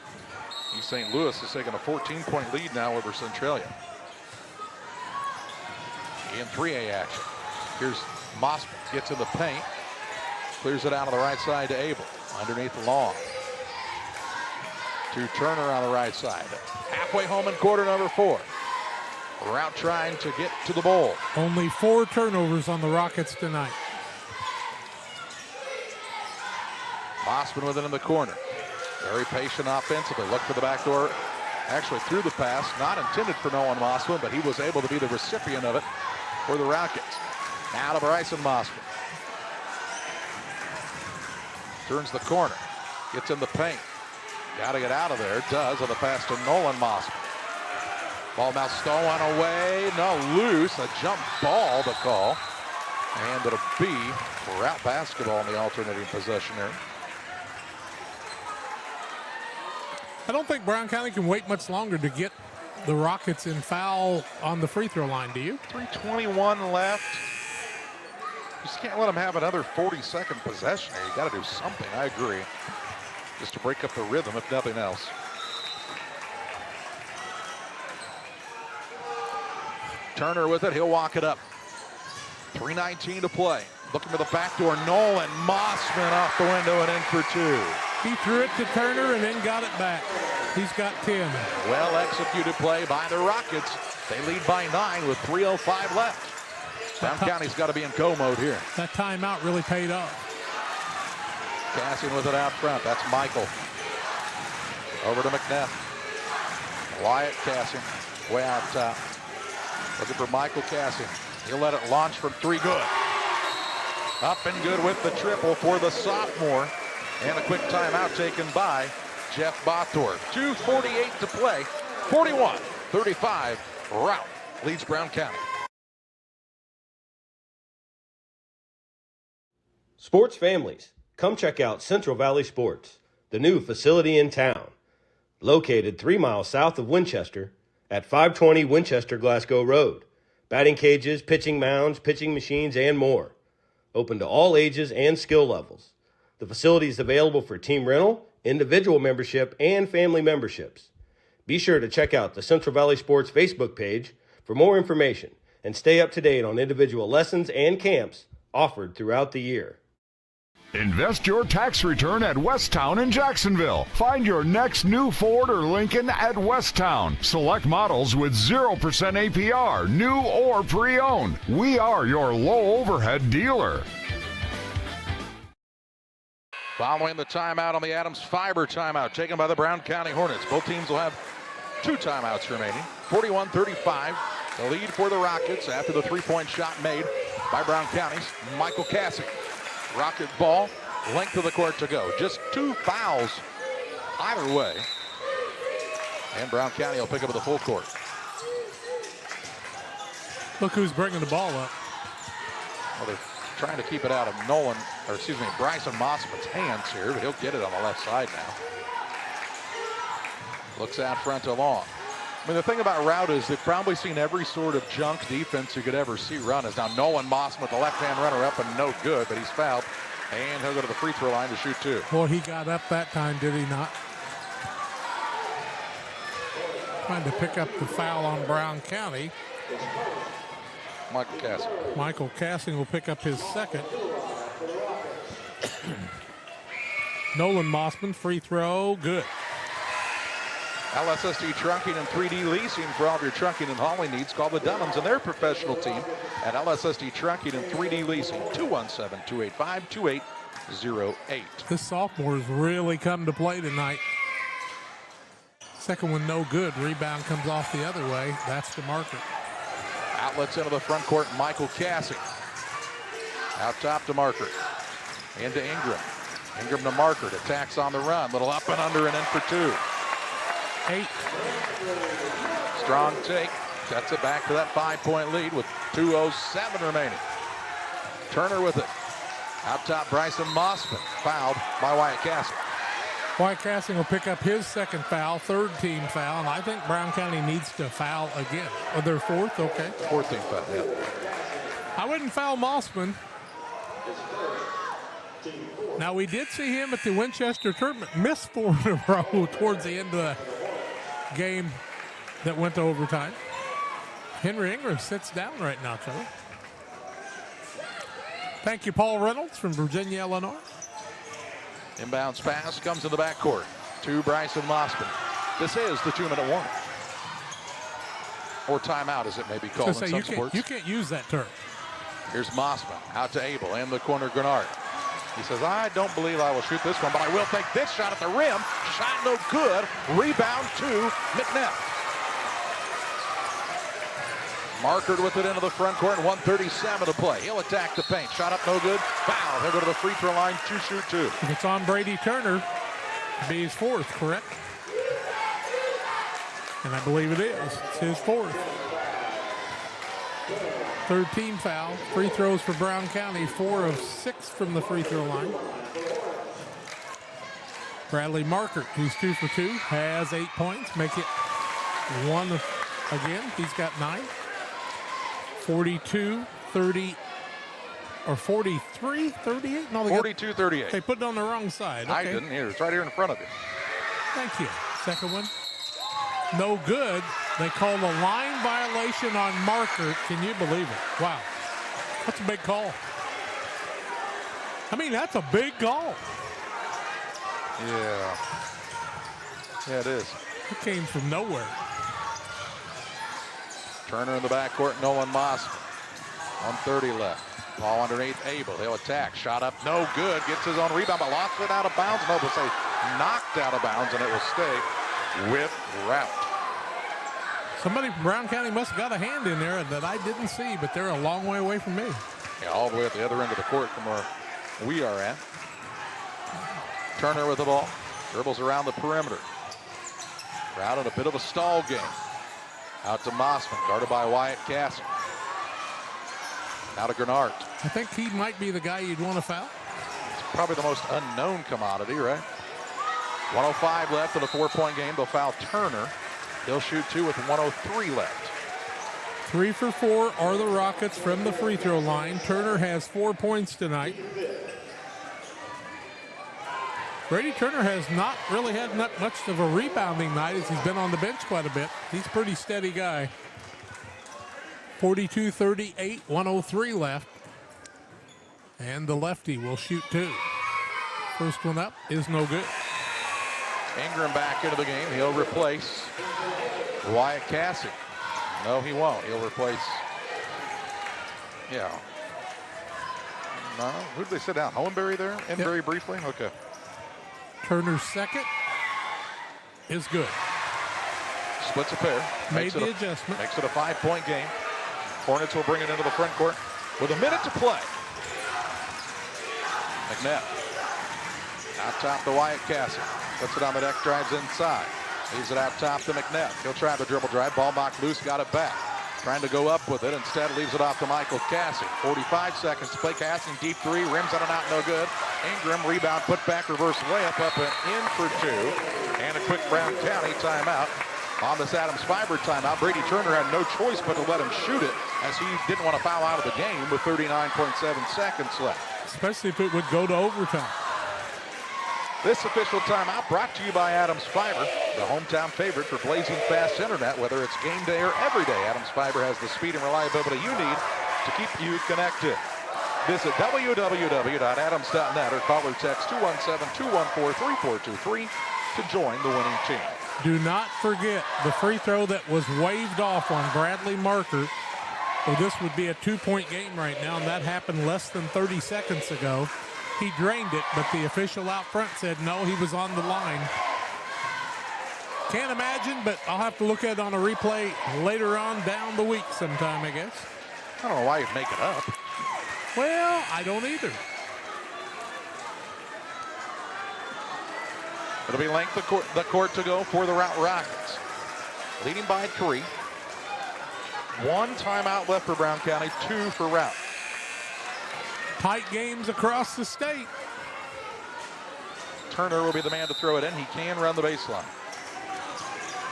East St. Louis is taking a 14-point lead now over Centralia. In 3A action. Here's Mossman, gets in the paint. Clears it out on the right side to Abel. Underneath Long. To Turner on the right side. Halfway home in quarter number 4. Routt trying to get to the bowl. Only 4 turnovers on the Rockets tonight. Mossman with it in the corner. Very patient offensively. Look for the back door. Actually threw the pass. Not intended for Nolan Mossman, but he was able to be the recipient of it for the Rockets. Now to Bryson Mossman. Turns the corner. Gets in the paint. Got to get out of there. Does on the pass to Nolan Mossman. Ball now stolen away. No, loose. A jump ball to call. And it'll be Routt basketball in the alternating possession there. I don't think Brown County can wait much longer to get the Rockets in foul on the free throw line, do you? 3:21 left. You just can't let them have another 40-second possession here. You got to do something. I agree. Just to break up the rhythm, if nothing else. Turner with it. He'll walk it up. 3:19 to play. Looking for the back door. Nolan Mossman off the window and in for 2. He threw it to Turner and then got it back. He's got 10. Well executed play by the Rockets. They lead by 9 with 3:05 left. Brown County's got to be in go mode here. That timeout really paid off. Cassian with it out front. That's Michael. Over to McNeff. Wyatt Cassian way out top. Looking for Michael Cassian. He'll let it launch from 3. Good. Up and good with the triple for the sophomore. And a quick timeout taken by Jeff Bothorp. 2:48 to play. 41-35. Routt leads Brown County. Sports families, come check out Central Valley Sports, the new facility in town. Located 3 miles south of Winchester at 520 Winchester Glasgow Road. Batting cages, pitching mounds, pitching machines, and more. Open to all ages and skill levels. The facility is available for team rental, individual membership, and family memberships. Be sure to check out the Central Valley Sports Facebook page for more information and stay up to date on individual lessons and camps offered throughout the year. Invest your tax return at Westtown in Jacksonville. Find your next new Ford or Lincoln at Westtown. Select models with 0% APR, new or pre-owned. We are your low overhead dealer. Following the timeout on the Adams Fiber timeout taken by the Brown County Hornets. Both teams will have 2 timeouts remaining. 41-35, the lead for the Rockets after the 3-point shot made by Brown County's Michael Cassidy. Rocket ball, length of the court to go. Just 2 fouls either way. And Brown County will pick up at the full court. Look who's bringing the ball up. Well, they're trying to keep it out of Bryson Mossman's hands here, but he'll get it on the left side now. Looks out front to Long. I mean, the thing about Routt is they've probably seen every sort of junk defense you could ever see run. Is now Nolan Mossman with the left-hand runner up and no good, but he's fouled. And he'll go to the free throw line to shoot 2. Boy, he got up that time, did he not? Trying to pick up the foul on Brown County. Michael Cassian. Michael Cassian will pick up his second. Nolan Mossman, free throw, good. LSSD Trunking and 3D Leasing for all of your trunking and hauling needs. Call the Dunhams and their professional team at LSSD Trunking and 3D Leasing, 217-285-2808. This sophomore's really come to play tonight. Second one no good. Rebound comes off the other way. That's the marker. Outlets into the front court, Michael Cassie. Out top to Markert. Into Ingram. Ingram to Markert. Attacks on the run. Little up and under and in for two. 8. Strong take. Sets it back to that 5-point lead with 2:07 remaining. Turner with it. Out top, Bryson Mossman. Fouled by Wyatt Cassie. Wyatt Cassie will pick up his second foul, third team foul, and I think Brown County needs to foul again. Oh, their fourth? Okay. Fourth team foul, yeah. I wouldn't foul Mossman. Now, we did see him at the Winchester tournament miss 4 in a row towards the end of the game that went to overtime. Henry Ingram sits down right now, Trevor. Thank you, Paul Reynolds from Virginia, Illinois. Inbounds pass comes in the backcourt to Bryson Mossman. This is the 2-minute warning. Or timeout, as it may be called in some sports. You can't use that term. Here's Mossman out to Abel in the corner, Grenard. He says, I don't believe I will shoot this one, but I will take this shot at the rim. Shot no good. Rebound to McNeff. Markert with it into the front court, 1:37 to play. He'll attack the paint. Shot up no good. Foul. He'll go to the free throw line to shoot two. If it's on Brady Turner, it'll be his fourth, correct? And I believe it is. It's his fourth. Third team foul. Free throws for Brown County, 4 of 6 from the free throw line. Bradley Markert, who's 2 for 2, has 8 points. Make it 1 again. He's got 9. 42-30, or 43-38? No, 42-38. They put it on the wrong side. Okay. I didn't hear. It's right here in front of you. Thank you. Second one. No good. They called a line violation on Markert. Can you believe it? Wow. That's a big call. I mean, that's a big call. Yeah. Yeah, it is. It came from nowhere. Turner in the backcourt, Nolan Mossman. 1:30 left. Ball underneath Abel. He'll attack. Shot up, no good. Gets his own rebound, but lost it out of bounds. No, but say knocked out of bounds, and it will stay with Routt. Somebody from Brown County must have got a hand in there that I didn't see, but they're a long way away from me. Yeah, all the way at the other end of the court from where we are at. Turner with the ball. Dribbles around the perimeter. Routt in a bit of a stall game. Out to Mossman, guarded by Wyatt Cassie. Now to Grenard. I think he might be the guy you'd want to foul. It's probably the most unknown commodity, right? 1:05 left in a 4-point game. They'll foul Turner. He'll shoot 2 with 1:03 left. 3 for 4 are the Rockets from the free throw line. Turner has 4 points tonight. Brady Turner has not really had much of a rebounding night as he's been on the bench quite a bit. He's a pretty steady guy. 42-38, 1:03 left. And the lefty will shoot 2. First one up is no good. Ingram back into the game. He'll replace Wyatt Cassie. No, he won't. He'll replace, yeah. No, who did they sit down? Hohenberry there? In very briefly? Okay. Turner's second is good. Splits a pair. Made the adjustment. Makes it a 5-point game. Hornets will bring it into the front court with a minute to play. McNeff. Out top to Wyatt Cassie. Puts it on the deck, drives inside. Leaves it out top to McNeff. He'll try the dribble drive. Ball knocked loose, got it back. Trying to go up with it. Instead, leaves it off to Michael Cassie. 45 seconds to play. Cassie, deep 3. Rims on and out, no good. Ingram, rebound, put back, reverse layup, up and in for 2. And a quick Brown County timeout. On this Adams Fiber timeout, Brady Turner had no choice but to let him shoot it as he didn't want to foul out of the game with 39.7 seconds left. Especially if it would go to overtime. This official timeout brought to you by Adams Fiber, the hometown favorite for blazing fast internet, whether it's game day or every day. Adams Fiber has the speed and reliability you need to keep you connected. Visit www.adams.net or call or text 217-214-3423 to join the winning team. Do not forget the free throw that was waved off on Bradley Markert. Well, this would be a 2-point game right now, and that happened less than 30 seconds ago. He drained it, but the official out front said no, he was on the line. Can't imagine, but I'll have to look at it on a replay later on down the week sometime, I guess. I don't know why you'd make it up. Well, I don't either. It'll be length of the court to go for the Routt Rockets. Leading by 3. 1 timeout left for Brown County, 2 for Routt. Tight games across the state. Turner will be the man to throw it in. He can run the baseline.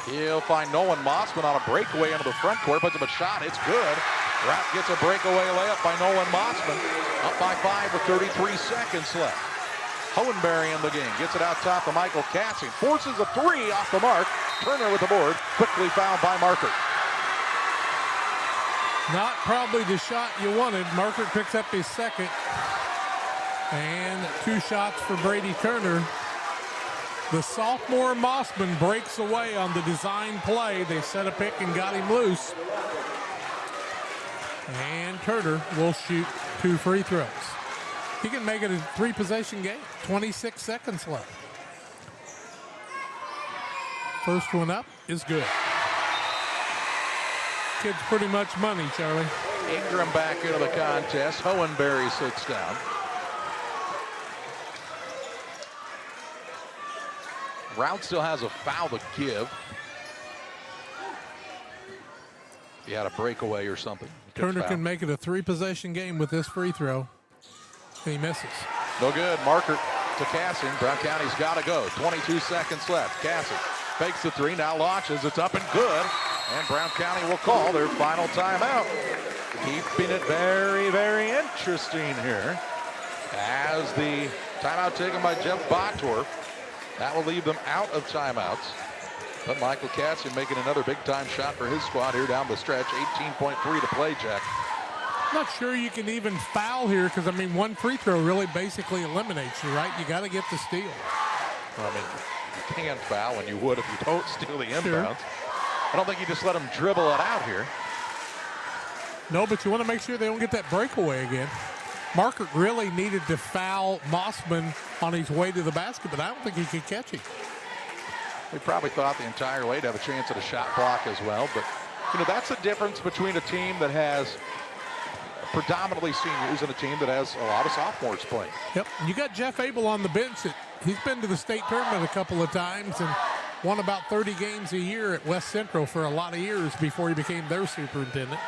He'll find Nolan Mossman on a breakaway into the front court. Puts up a shot. It's good. Routt gets a breakaway layup by Nolan Mossman. Up by 5 with 33 seconds left. Hohenberry in the game. Gets it out top to Michael Cassian. Forces a 3 off the mark. Turner with the board. Quickly fouled by Markert. Not probably the shot you wanted. Markert picks up his second. And 2 shots for Brady Turner. The sophomore Mossman breaks away on the design play. They set a pick and got him loose. And Turner will shoot 2 free throws. He can make it a 3-possession game. 26 seconds left. First one up is good. Kid's pretty much money, Charlie. Ingram back into the contest. Hohenberry sits down. Routt still has a foul to give. He had a breakaway or something. Turner can make it a 3-possession game with this free throw. And he misses. No good. Markert to Cassian. Brown County's got to go. 22 seconds left. Cassian fakes the 3. Now launches. It's up and good. And Brown County will call their final timeout. Keeping it very, very interesting here. As the timeout taken by Jeff Bottorff. That will leave them out of timeouts. But Michael Cassian making another big-time shot for his squad here down the stretch. 18.3 to play, Jack. Not sure you can even foul here because, I mean, 1 free throw really basically eliminates you, right? You got to get the steal. Well, I mean, you can foul, and you would if you don't steal the inbounds. Sure. I don't think you just let them dribble it out here. No, but you want to make sure they don't get that breakaway again. Markert really needed to foul Mossman on his way to the basket, but I don't think he could catch him. We probably thought the entire way to have a chance at a shot block as well, but you know that's the difference between a team that has predominantly seniors and a team that has a lot of sophomores playing. Yep, you got Jeff Abel on the bench. He's been to the state tournament a couple of times and won about 30 games a year at West Central for a lot of years before he became their superintendent.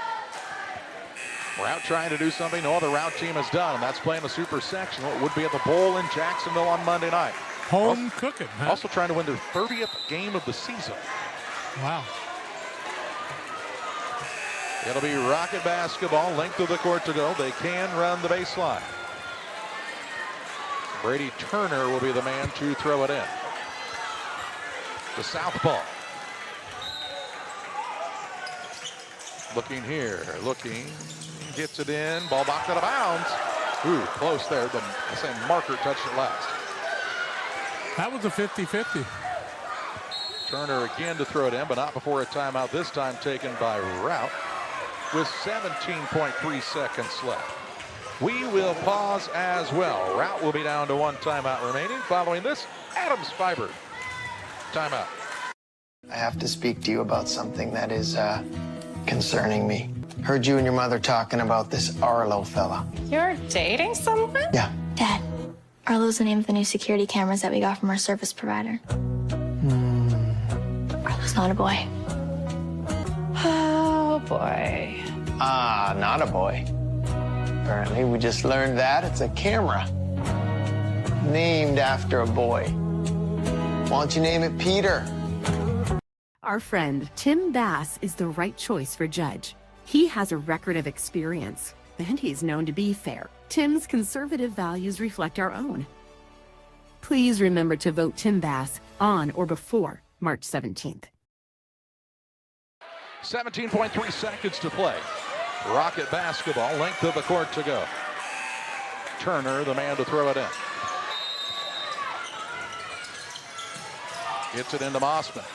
Routt trying to do something no other Routt team has done, and that's playing the Super Sectional. It would be at the Bowl in Jacksonville on Monday night. Home cooking, huh? Also trying to win their 30th game of the season. Wow. It'll be Rocket basketball, length of the court to go. They can run the baseline. Brady Turner will be the man to throw it in. The southpaw. Looking here, looking, gets it in, ball knocked out of bounds. Ooh, close there. The same Markert touched it last. That was a 50-50. Turner again to throw it in, but not before a timeout, this time taken by Routt with 17.3 seconds left. We will pause as well. Routt will be down to 1 timeout remaining. Following this, Adams Fiber timeout. I have to speak to you about something that is concerning me. Heard you and your mother talking about this Arlo fella. You're dating someone? Yeah. Dad, Arlo's the name of the new security cameras that we got from our service provider. Arlo's not a boy. Oh, boy. Ah, not a boy. Apparently, we just learned that it's a camera named after a boy. Why don't you name it Peter? Our friend Tim Bass is the right choice for judge. He has a record of experience, and he's known to be fair. Tim's conservative values reflect our own. Please remember to vote Tim Bass on or before March 17th. 17.3 seconds to play. Rocket basketball, length of the court to go. Turner, the man to throw it in. Gets it into Mossman.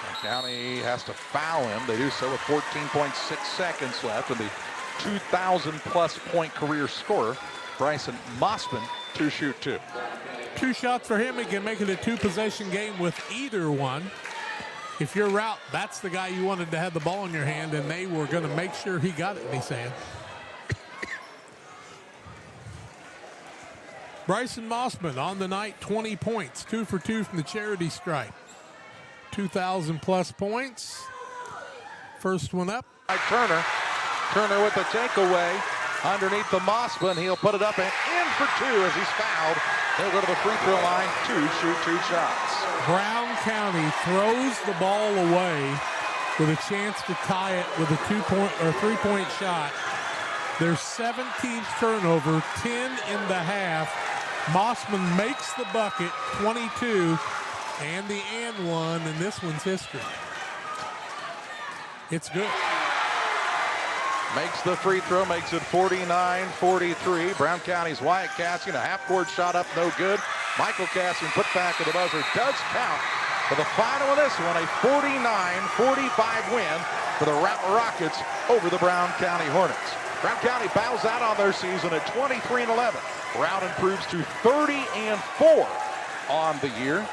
And County has to foul him. They do so with 14.6 seconds left. And the 2,000-plus point career scorer, Bryson Mossman, to shoot two. 2 shots for him. He can make it a 2-possession game with either one. If you're Routt, that's the guy you wanted to have the ball in your hand, and they were going to make sure he got it, he's saying. Bryson Mossman on the night, 20 points, 2 for 2 from the charity stripe. 2,000-plus points. First one up. Turner. Turner with the takeaway underneath the Mossman. He'll put it up and in for 2 as he's fouled. He'll go to the free throw line to shoot 2 shots. Brown County throws the ball away with a chance to tie it with a 2-point or 3-point shot. Their 17th turnover, 10 in the half. Mossman makes the bucket, 22, and the and one, and this one's history. It's good. Makes the free throw, makes it 49-43. Brown County's Wyatt Cassian, a half-court shot up, no good. Michael Cassian put back at the buzzer, does count. For the final of this one, a 49-45 win for the Routt Rockets over the Brown County Hornets. Brown County bows out on their season at 23-11. Routt improves to 30-4 on the year.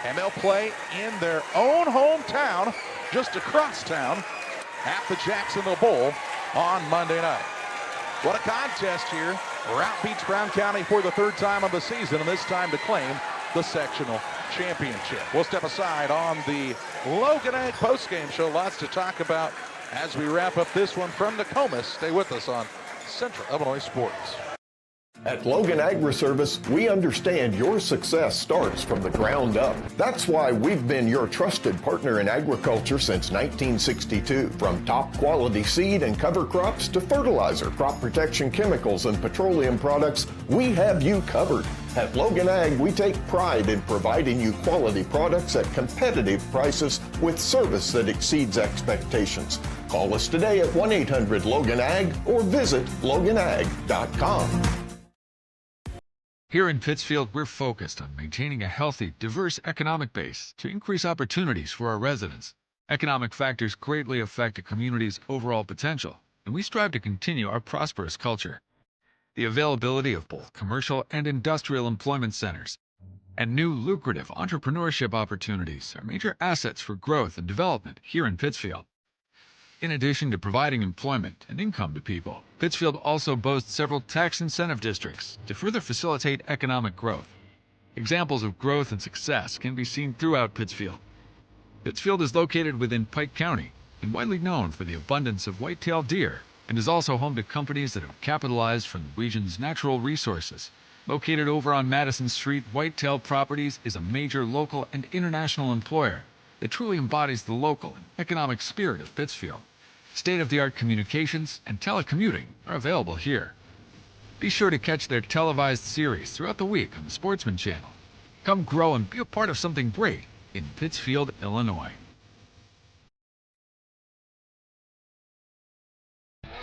And they'll play in their own hometown, just across town, at the Jacksonville Bowl on Monday night. What a contest here. Routt beats Brown County for the 3rd time of the season, and this time to claim the sectional championship. We'll step aside on the Logan Ag postgame show. Lots to talk about as we wrap up this one from Nokomis. Stay with us on Central Illinois Sports. At Logan Agri-Service, we understand your success starts from the ground up. That's why we've been your trusted partner in agriculture since 1962. From top quality seed and cover crops to fertilizer, crop protection chemicals, and petroleum products, we have you covered. At Logan Ag, we take pride in providing you quality products at competitive prices with service that exceeds expectations. Call us today at 1-800-LOGAN-AG or visit loganag.com. Here in Pittsfield, we're focused on maintaining a healthy, diverse economic base to increase opportunities for our residents. Economic factors greatly affect a community's overall potential, and we strive to continue our prosperous culture. The availability of both commercial and industrial employment centers and new lucrative entrepreneurship opportunities are major assets for growth and development here in Pittsfield. In addition to providing employment and income to people, Pittsfield also boasts several tax incentive districts to further facilitate economic growth. Examples of growth and success can be seen throughout Pittsfield. Pittsfield is located within Pike County and widely known for the abundance of white-tailed deer, and is also home to companies that have capitalized from the region's natural resources. Located over on Madison Street, Whitetail Properties is a major local and international employer that truly embodies the local and economic spirit of Pittsfield. State-of-the-art communications and telecommuting are available here. Be sure to catch their televised series throughout the week on the Sportsman Channel. Come grow and be a part of something great in Pittsfield, Illinois.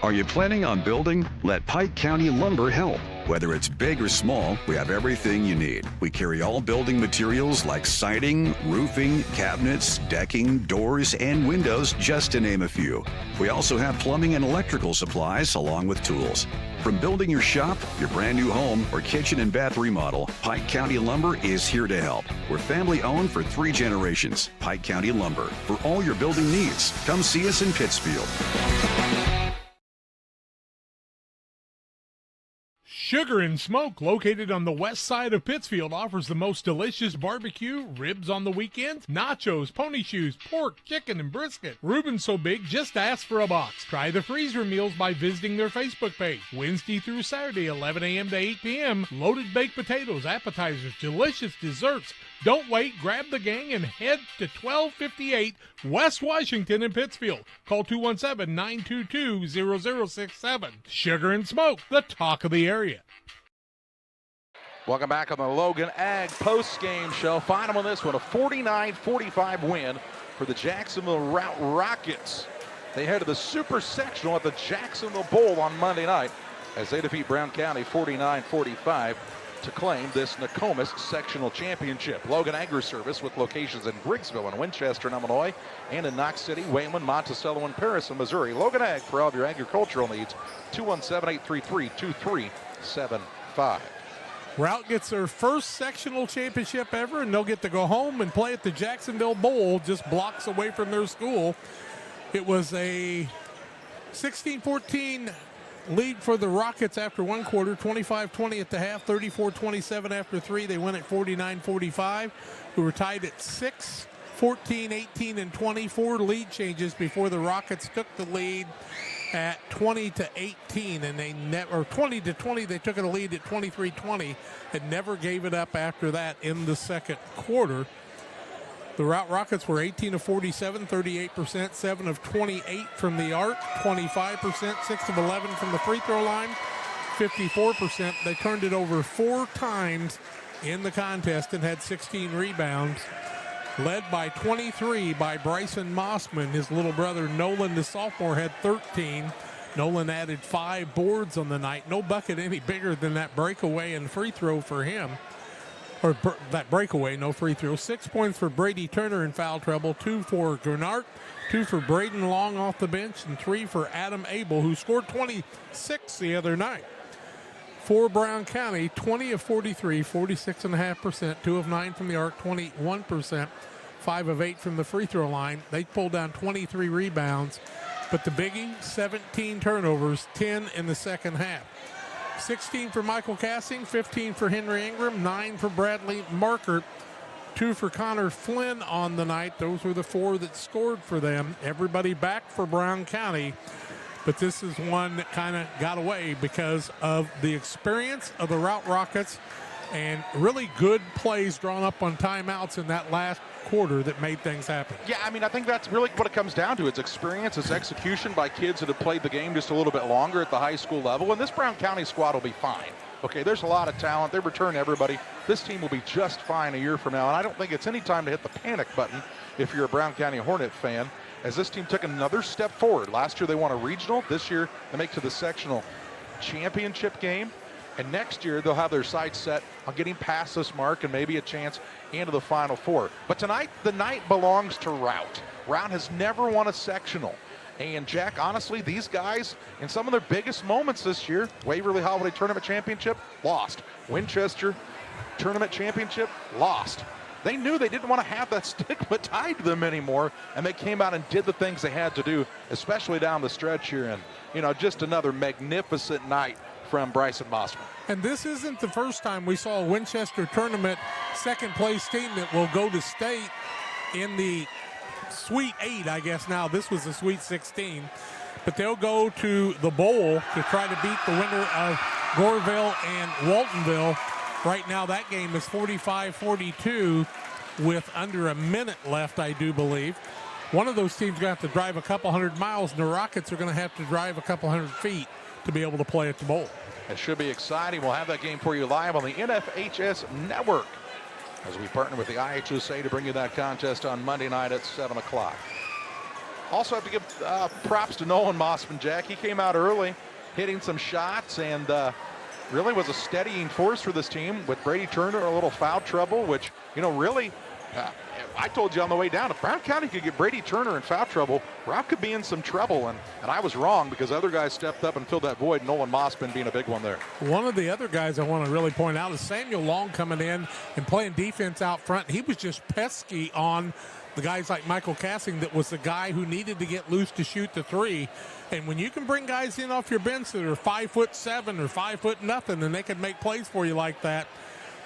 Are you planning on building? Let Pike County Lumber help. Whether it's big or small, we have everything you need. We carry all building materials like siding, roofing, cabinets, decking, doors, and windows, just to name a few. We also have plumbing and electrical supplies along with tools. From building your shop, your brand new home, or kitchen and bath remodel, Pike County Lumber is here to help. We're family owned for 3 generations. Pike County Lumber. For all your building needs, come see us in Pittsfield. Sugar and Smoke, located on the west side of Pittsfield, offers the most delicious barbecue, ribs on the weekends, nachos, pony shoes, pork, chicken, and brisket. Reuben's so big, just ask for a box. Try the freezer meals by visiting their Facebook page. Wednesday through Saturday, 11 a.m. to 8 p.m. Loaded baked potatoes, appetizers, delicious desserts. Don't wait, grab the gang and head to 1258 West Washington in Pittsfield. Call 217-922-0067. Sugar and Smoke, the talk of the area. Welcome back on the Logan Ag post-game show. Final on this one, a 49-45 win for the Jacksonville Routt Rockets. They head to the Super Sectional at the Jacksonville Bowl on Monday night. as they defeat Brown County 49-45 to claim this Nokomis sectional championship. Logan Agri-Service with locations in Griggsville and Winchester, Illinois, and in Knox City, Wayland, Monticello, and Paris in Missouri. Logan Ag for all of your agricultural needs, 217-833-2375. Routt gets their first sectional championship ever, and they'll get to go home and play at the Jacksonville Bowl, just blocks away from their school. It was a 16-14 lead for the Rockets after one quarter, 25-20 at the half, 34-27 after three. They win at 49-45. We were tied at 6, 14, 18, and 20. 4 lead changes before the Rockets took the lead at 20-18, and they never, or 20-20, they took a lead at 23-20 and never gave it up after that in the second quarter. The Routt Rockets were 18 of 47, 38%, 7 of 28 from the arc, 25%, 6 of 11 from the free throw line, 54%. They turned it over 4 times in the contest and had 16 rebounds. Led by 23 by Bryson Mossman. His little brother Nolan, the sophomore, had 13. Nolan added 5 boards on the night. No bucket any bigger than that breakaway and free throw for him. Or that breakaway, no free throw. 6 points for Brady Turner in foul trouble. 2 for Gernart. 2 for Braden Long off the bench. And 3 for Adam Abel, who scored 26 the other night. For Brown County, 20 of 43, 46.5%, 2 of 9 from the arc, 21%, 5 of 8 from the free throw line. They pulled down 23 rebounds, but the biggie, 17 turnovers, 10 in the second half. 16 for Michael Cassing, 15 for Henry Ingram, 9 for Bradley Markert, 2 for Connor Flynn on the night. Those were the 4 that scored for them. Everybody back for Brown County. But this is one that kind of got away because of the experience of the Routt Rockets and really good plays drawn up on timeouts in that last quarter that made things happen. Yeah, I mean, I think that's really what it comes down to. It's experience, it's execution by kids that have played the game just a little bit longer at the high school level, and this Brown County squad will be fine. Okay, there's a lot of talent. They return everybody. This team will be just fine a year from now, and I don't think it's any time to hit the panic button if you're a Brown County Hornet fan, as this team took another step forward. Last year they won a regional. This year they make to the sectional championship game. And next year they'll have their sights set on getting past this mark and maybe a chance into the Final Four. But tonight, the night belongs to Routt. Routt has never won a sectional. And Jack, honestly, these guys, in some of their biggest moments this year, Waverly Holiday Tournament Championship, lost. Winchester Tournament Championship, lost. They knew they didn't want to have that stigma tied to them anymore, and they came out and did the things they had to do, especially down the stretch here. And, you know, just another magnificent night from Bryson Mossman. And this isn't the first time we saw a Winchester Tournament second-place team that will go to state in the Sweet 8, I guess now. This was the Sweet 16. But they'll go to the bowl to try to beat the winner of Goreville and Waltonville. Right now, that game is 45-42 with under a minute left, I do believe. One of those teams going to have to drive a couple hundred miles, and the Rockets are going to have to drive a couple hundred feet to be able to play at the bowl. It should be exciting. We'll have that game for you live on the NFHS Network as we partner with the IHSA to bring you that contest on Monday night at 7 o'clock. Also have to give props to Nolan Mossman, Jack. He came out early, hitting some shots, and really was a steadying force for this team with Brady Turner a little foul trouble, which, you know, really, I told you on the way down, if Brown County could get Brady Turner in foul trouble, Routt could be in some trouble, and I was wrong because other guys stepped up and filled that void, Nolan Mossman being a big one there. One of the other guys I want to really point out is Samuel Long coming in and playing defense out front. He was just pesky on the guys like Michael Cassing that was the guy who needed to get loose to shoot the three. And when you can bring guys in off your bench that are 5'7" or 5' nothing, and they can make plays for you like that,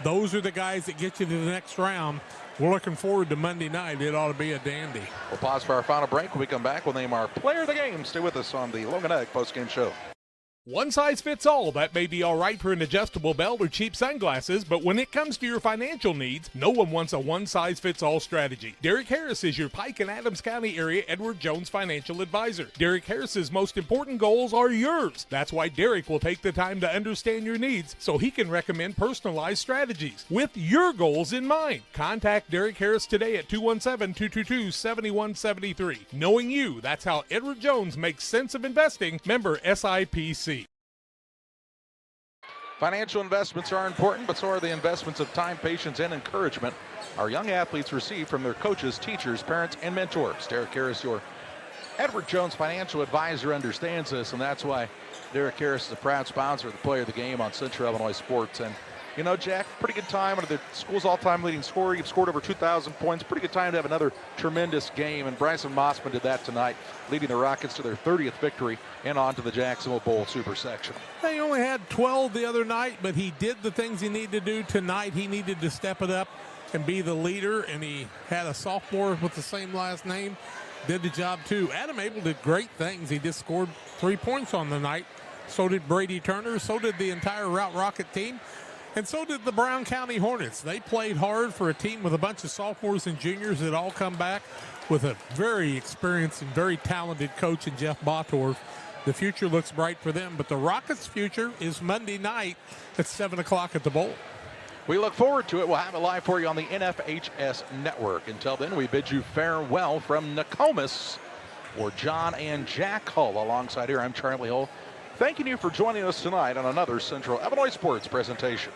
those are the guys that get you to the next round. We're looking forward to Monday night. It ought to be a dandy. We'll pause for our final break. When we come back, we'll name our player of the game. Stay with us on the Logan Egg postgame show. One size fits all. That may be all right for an adjustable belt or cheap sunglasses, but when it comes to your financial needs, no one wants a one-size-fits-all strategy. Derek Harris is your Pike and Adams County area Edward Jones financial advisor. Derek Harris's most important goals are yours. That's why Derek will take the time to understand your needs so he can recommend personalized strategies with your goals in mind. Contact Derek Harris today at 217-222-7173. Knowing you, that's how Edward Jones makes sense of investing. Member SIPC. Financial investments are important, but so are the investments of time, patience, and encouragement our young athletes receive from their coaches, teachers, parents, and mentors. Derek Harris, your Edward Jones financial advisor, understands this, and that's why Derek Harris is a proud sponsor of the Player of the Game on Central Illinois Sports. And you know, Jack, pretty good time. Under the school's all-time leading scorer, you've scored over 2,000 points. Pretty good time to have another tremendous game, and Bryson Mossman did that tonight, leading the Rockets to their 30th victory and on to the Jacksonville Bowl Super Sectional. They only had 12 the other night, but he did the things he needed to do tonight. He needed to step it up and be the leader, and he had a sophomore with the same last name, did the job too. Adam Abel did great things. He just scored 3 points on the night. So did Brady Turner. So did the entire Routt Rocket team. And so did the Brown County Hornets. They played hard for a team with a bunch of sophomores and juniors that all come back with a very experienced and very talented coach in Jeff Bottorff. The future looks bright for them, but the Rockets' future is Monday night at 7 o'clock at the Bowl. We look forward to it. We'll have it live for you on the NFHS Network. Until then, we bid you farewell from Nokomis. For John and Jack Hull alongside here, I'm Charlie Hull. Thanking you for joining us tonight on another Central Illinois Sports presentation.